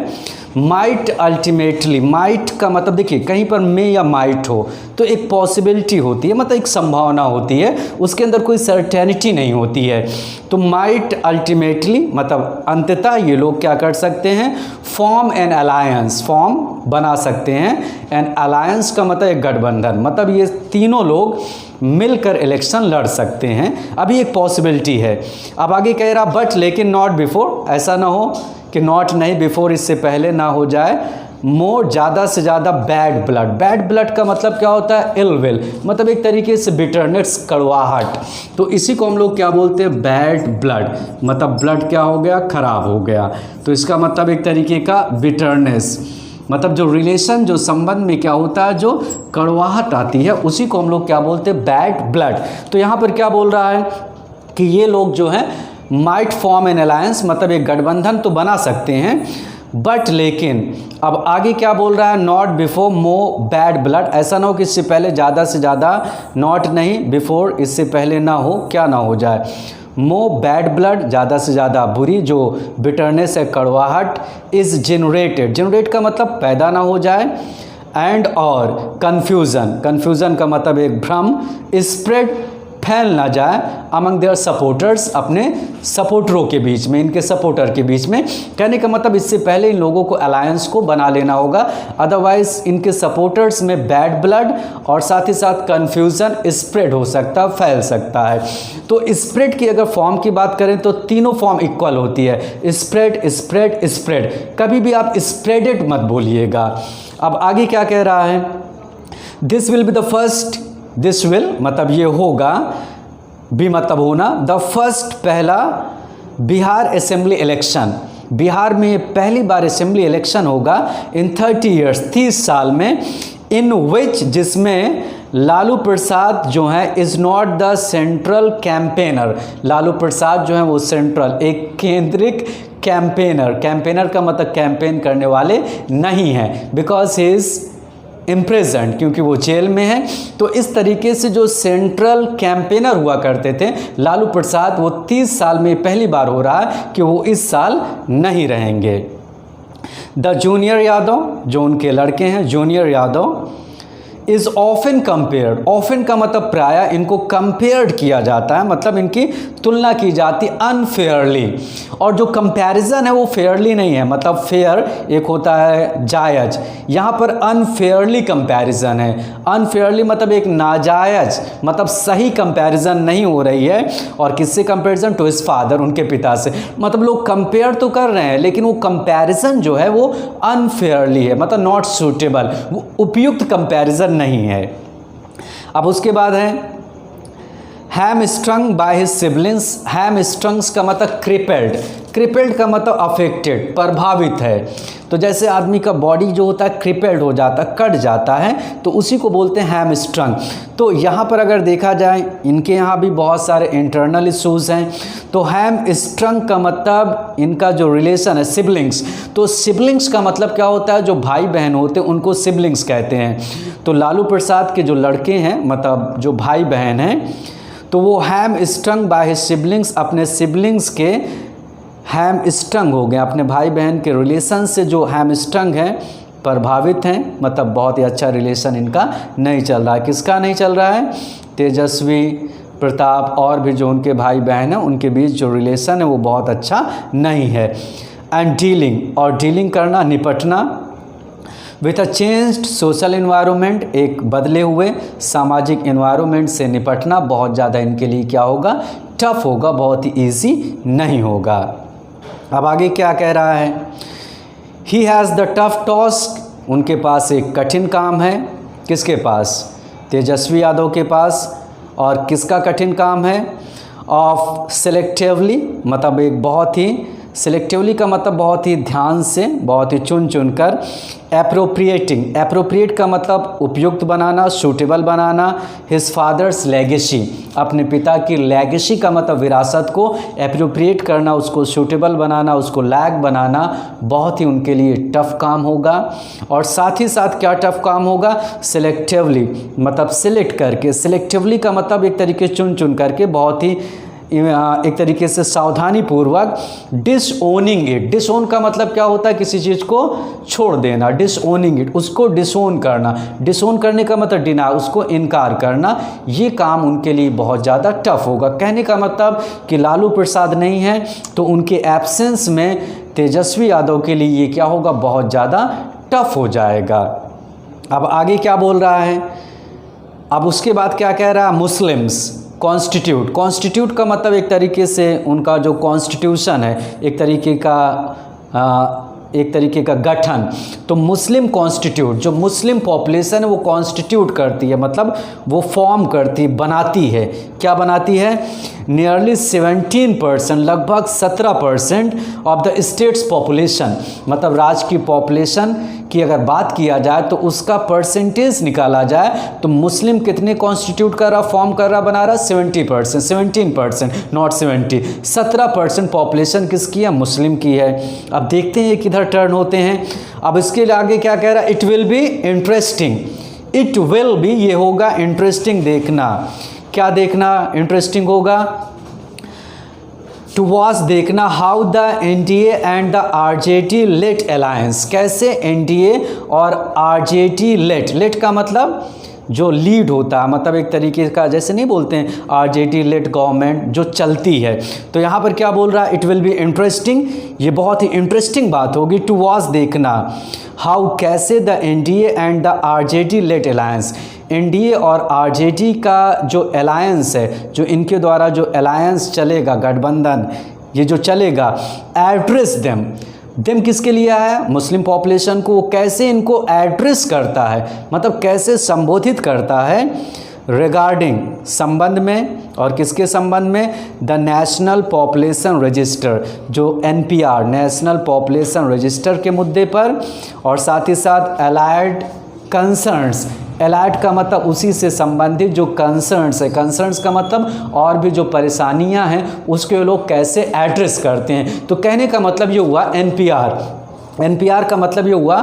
माइट अल्टीमेटली, माइट का मतलब देखिए कहीं पर मे या माइट हो तो एक पॉसिबिलिटी होती है, मतलब एक संभावना होती है, उसके अंदर कोई सर्टेनिटी नहीं होती है। तो माइट अल्टीमेटली मतलब अंततः ये लोग क्या कर सकते हैं, फॉर्म एन अलायंस, फॉर्म बना सकते हैं, एन अलायंस का मतलब एक गठबंधन, मतलब ये तीनों लोग मिलकर इलेक्शन लड़ सकते हैं, अभी एक पॉसिबिलिटी है। अब आगे कह रहा बट, लेकिन नॉट बिफोर, ऐसा ना हो कि नॉट नहीं, बिफोर इससे पहले ना हो जाए, मोर, ज़्यादा से ज़्यादा बैड ब्लड, बैड ब्लड का मतलब क्या होता है, इल विल, मतलब एक तरीके से बिटरनेस, कड़वाहट, तो इसी को हम लोग क्या बोलते हैं, बैड ब्लड, मतलब ब्लड क्या हो गया, खराब हो गया, तो इसका मतलब एक तरीके का बिटरनेस, मतलब जो रिलेशन, जो संबंध में क्या होता है, जो कड़वाहट आती है, उसी को हम लोग क्या बोलते हैं, बैड ब्लड। तो यहाँ पर क्या बोल रहा है कि ये लोग जो हैं माइट फॉर्म एन अलायंस, मतलब एक गठबंधन तो बना सकते हैं, बट लेकिन अब आगे क्या बोल रहा है, not before more bad blood, ऐसा ना हो कि इससे पहले ज़्यादा से ज़्यादा, नॉट नहीं, बिफोर इससे पहले ना हो, क्या ना हो जाए, मोर बैड ब्लड, ज़्यादा से ज़्यादा बुरी जो बिटरनेस है, कड़वाहट, इज़ जनरेटेड, जनरेट का मतलब पैदा ना हो जाए, एंड और कन्फ्यूज़न, कन्फ्यूज़न का मतलब एक भ्रम, स्प्रेड, फैल ना जाए, अमंग देयर सपोर्टर्स, अपने सपोर्टरों के बीच में, इनके सपोर्टर के बीच में। कहने का मतलब इससे पहले इन लोगों को अलायंस को बना लेना होगा, अदरवाइज इनके सपोर्टर्स में बैड ब्लड और साथ ही साथ कन्फ्यूज़न स्प्रेड हो सकता, फैल सकता है। तो स्प्रेड की अगर फॉर्म की बात करें तो तीनों फॉर्म इक्वल होती है, स्प्रेड स्प्रेड स्प्रेड, कभी भी आप स्प्रेडेड मत बोलिएगा। अब आगे क्या कह रहा है, this will be the first, this will मतलब ये होगा, भी मतलब होना, द फर्स्ट पहला बिहार असेंबली इलेक्शन, बिहार में पहली बार असेंबली इलेक्शन होगा इन 30 ईयर्स, 30 साल में, इन विच, जिसमें लालू प्रसाद जो है is not the central campaigner, Lalu Prasad जो है वो सेंट्रल एक केंद्रिक कैंपेनर का मतलब कैंपेन करने वाले नहीं हैं, बिकॉज ही इज़ इम्प्रिजन्ड, क्योंकि वो जेल में है। तो इस तरीके से जो सेंट्रल कैंपेनर हुआ करते थे लालू प्रसाद, वो 30 साल में पहली बार हो रहा है कि वो इस साल नहीं रहेंगे। द जूनियर यादव, जो उनके लड़के हैं junior Yadav, is often compared, often का मतलब प्राय, इनको कंपेयर्ड किया जाता है, मतलब इनकी तुलना की जाती अनफेयरली, और जो कंपैरिजन है वो फेयरली नहीं है, मतलब फेयर एक होता है जायज, यहाँ पर अनफेयरली कंपैरिजन है। अनफेयरली मतलब एक नाजायज, मतलब सही कंपैरिजन नहीं हो रही है। और किससे कंपैरिजन? टू हिज फादर, उनके पिता से, मतलब लोग कंपेयर तो कर रहे हैं लेकिन वो कंपैरिजन जो है वो अनफेयरली है, मतलब नॉट सूटेबल, वो उपयुक्त कंपैरिजन नहीं है। अब उसके बाद है हैमस्ट्रंग बाय हिज सिबलिंग्स। हैमस्ट्रंग्स का मतलब क्रिपेल्ड, क्रिपेल्ड का मतलब अफेक्टेड, प्रभावित है। तो जैसे आदमी का बॉडी जो होता है क्रिपेल्ड हो जाता है, कट जाता है, तो उसी को बोलते हैं हैमस्ट्रंग। तो यहाँ पर अगर देखा जाए इनके यहाँ भी बहुत सारे इंटरनल इश्यूज़ हैं। तो हैमस्ट्रंग का मतलब इनका जो रिलेशन है सिबलिंग्स, तो सिबलिंग्स का मतलब क्या होता है? जो भाई बहन होते हैं उनको सिबलिंग्स कहते हैं। तो लालू प्रसाद के जो लड़के हैं, मतलब जो भाई बहन हैं, तो वो हैमस्ट्रंग बाय हिज सिबलिंग्स, अपने सिबलिंग्स के हैमस्ट्रंग हो गए, अपने भाई बहन के रिलेशन से जो हैमस्ट्रंग हैं, प्रभावित हैं, मतलब बहुत ही अच्छा रिलेशन इनका नहीं चल रहा है। किसका नहीं चल रहा है? तेजस्वी, प्रताप और भी जो उनके भाई बहन हैं उनके बीच जो रिलेशन है वो बहुत अच्छा नहीं है। एंड डीलिंग, और डीलिंग करना, निपटना with a changed social environment, एक बदले हुए सामाजिक इन्वायरमेंट से निपटना बहुत ज़्यादा इनके लिए क्या होगा? टफ होगा, बहुत ही ईजी नहीं होगा। अब आगे क्या कह रहा है? He has the tough task, उनके पास एक कठिन काम है। किसके पास? तेजस्वी यादव के पास। और किसका कठिन काम है? ऑफ सेलेक्टिवली, मतलब एक बहुत ही, सिलेक्टिवली का मतलब बहुत ही ध्यान से, बहुत ही चुन चुन कर, एप्रोप्रिएटिंग, एप्रोप्रिएट का मतलब उपयुक्त बनाना, सूटेबल बनाना, हिज फादर्स लेगेसी, अपने पिता की लेगेसी का मतलब विरासत को एप्रोप्रिएट करना, उसको सूटेबल बनाना, उसको लायक बनाना बहुत ही उनके लिए टफ काम होगा। और साथ ही साथ क्या टफ काम होगा? सिलेक्टिवली, मतलब सिलेक्ट करके, सिलेक्टिवली का मतलब एक तरीके चुन चुन करके, बहुत ही एक तरीके से सावधानी पूर्वक, डिसओनिंग इट, डिसओन का मतलब क्या होता है? किसी चीज़ को छोड़ देना, डिसओनिंग इट, उसको डिसओन करना, डिसओन करने का मतलब डिना, उसको इनकार करना, ये काम उनके लिए बहुत ज़्यादा टफ होगा। कहने का मतलब कि लालू प्रसाद नहीं है तो उनके एब्सेंस में तेजस्वी यादव के लिए ये क्या होगा? बहुत ज़्यादा टफ हो जाएगा। अब आगे क्या बोल रहा है? अब उसके बाद क्या कह रहा है? मुस्लिम्स, कॉन्स्टिट्यूट, कॉन्स्टिट्यूट का मतलब एक तरीके से उनका जो कॉन्स्टिट्यूशन है, एक तरीके का गठन। तो मुस्लिम कॉन्स्टिट्यूट, जो मुस्लिम पॉपुलेशन है वो कॉन्स्टिट्यूट करती है, मतलब वो फॉर्म करती, बनाती है। क्या बनाती है? नियरली 17%, लगभग 17% ऑफ द स्टेट्स पॉपुलेशन, मतलब राज्य की पॉपुलेशन की अगर बात किया जाए तो उसका परसेंटेज निकाला जाए तो मुस्लिम कितने कॉन्स्टिट्यूट कर रहा, फॉर्म कर रहा, बना रहा? 70%, 17%, नॉट 70, 17% पॉपुलेशन किसकी है? मुस्लिम की है। अब देखते हैं किधर टर्न होते हैं। अब इसके आगे क्या कह रहा है? It will be interesting, it will be, ये होगा इंटरेस्टिंग, देखना। क्या देखना इंटरेस्टिंग होगा? टू वॉच, देखना, how the NDA and the RJD led alliance, कैसे एनडीए और आरजेडी लेट, लेट का मतलब जो लीड होता है, मतलब एक तरीके का, जैसे नहीं बोलते हैं आरजेडी लेट गवर्नमेंट जो चलती है, तो यहाँ पर क्या बोल रहा है? इट विल बी इंटरेस्टिंग, ये बहुत ही इंटरेस्टिंग बात होगी। टू वॉच, देखना, हाउ, कैसे the NDA and the RJD led alliance, NDA और आरजेडी का जो अलायंस है, जो इनके द्वारा जो अलायंस चलेगा, गठबंधन ये जो चलेगा, एड्रेस देम किसके लिए है? मुस्लिम पॉपुलेशन को। वो कैसे इनको एड्रेस करता है, मतलब कैसे संबोधित करता है? रिगार्डिंग, संबंध में, और किसके संबंध में? द नेशनल पॉपुलेशन रजिस्टर, जो एनपीआर, नेशनल पॉपुलेशन रजिस्टर के मुद्दे पर, और साथ ही साथ अलाइड कंसर्न्स, एलाइड का मतलब उसी से संबंधित जो कंसर्न्स है, कंसर्न्स का मतलब और भी जो परेशानियां हैं उसके लोग कैसे एड्रेस करते हैं। तो कहने का मतलब ये हुआ एनपीआर। एनपीआर का मतलब ये हुआ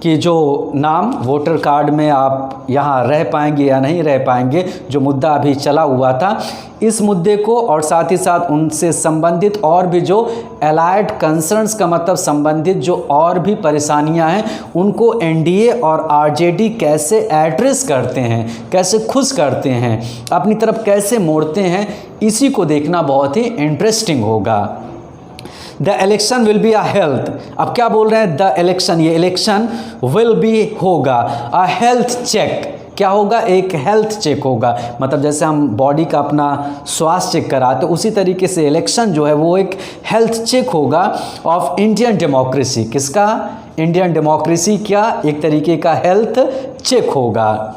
कि जो नाम वोटर कार्ड में आप यहाँ रह पाएंगे या नहीं रह पाएंगे, जो मुद्दा अभी चला हुआ था, इस मुद्दे को और साथ ही साथ उनसे संबंधित और भी जो एलाइड कंसर्न्स का मतलब संबंधित जो और भी परेशानियां हैं उनको एनडीए और आरजेडी कैसे एड्रेस करते हैं, कैसे खुश करते हैं, अपनी तरफ कैसे मोड़ते हैं, इसी को देखना बहुत ही इंटरेस्टिंग होगा। The election will be a health, अब क्या बोल रहे हैं, द इलेक्शन, ये इलेक्शन विल बी होगा अ हेल्थ चेक, क्या होगा, एक हेल्थ चेक होगा। मतलब जैसे हम बॉडी का अपना स्वास्थ्य चेक कराते उसी तरीके से इलेक्शन जो है वो एक हेल्थ चेक होगा ऑफ इंडियन डेमोक्रेसी। किसका, इंडियन डेमोक्रेसी, क्या एक तरीके का हेल्थ चेक होगा।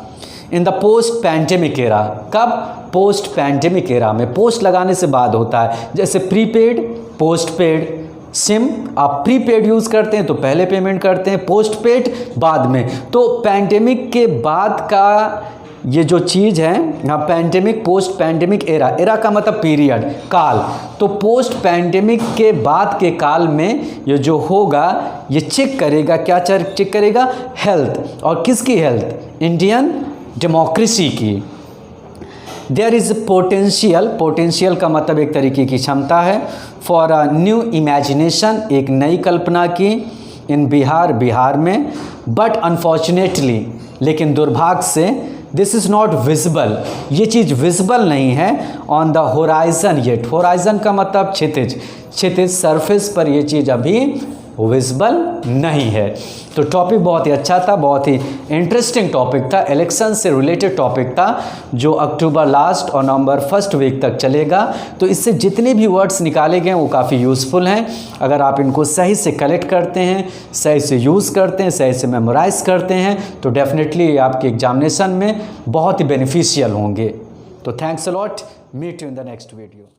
In the post pandemic era, कब, पोस्ट पैंडेमिक एरा में, पोस्ट लगाने से बाद होता है, जैसे प्रीपेड, पोस्ट पेड, सिम आप प्रीपेड यूज़ करते हैं तो पहले पेमेंट करते हैं, पोस्ट पेड बाद में। तो पैंडेमिक के बाद का ये जो चीज़ है यहाँ, pandemic, post pandemic era, era का मतलब पीरियड, काल, तो पोस्ट पैंडेमिक के बाद के काल में ये जो होगा ये चेक करेगा, क्या चेक करेगा, हेल्थ, और किसकी हेल्थ, इंडियन डेमोक्रेसी की। देयर इज़ पोटेंशियल, पोटेंशियल का मतलब एक तरीके की क्षमता है, फॉर अ न्यू इमेजिनेशन, एक नई कल्पना की, इन बिहार, बिहार में, बट अनफॉर्चुनेटली, लेकिन दुर्भाग्य से, दिस इज़ नॉट विजिबल, ये चीज़ विजिबल नहीं है, on the horizon yet, horizon का मतलब क्षितिज, क्षितिज सरफेस पर ये चीज़ अभी विजिबल नहीं है। तो टॉपिक बहुत ही अच्छा था, बहुत ही इंटरेस्टिंग टॉपिक था, इलेक्शन से रिलेटेड टॉपिक था, जो अक्टूबर लास्ट और नवंबर फर्स्ट वीक तक चलेगा। तो इससे जितने भी वर्ड्स निकाले गए वो काफ़ी यूज़फुल हैं। अगर आप इनको सही से कलेक्ट करते हैं, सही से यूज़ करते हैं, सही से मेमोराइज करते हैं, तो डेफिनेटली आपके एग्जामिनेशन में बहुत ही बेनिफिशियल होंगे। तो thanks a lot, meet you in the next video.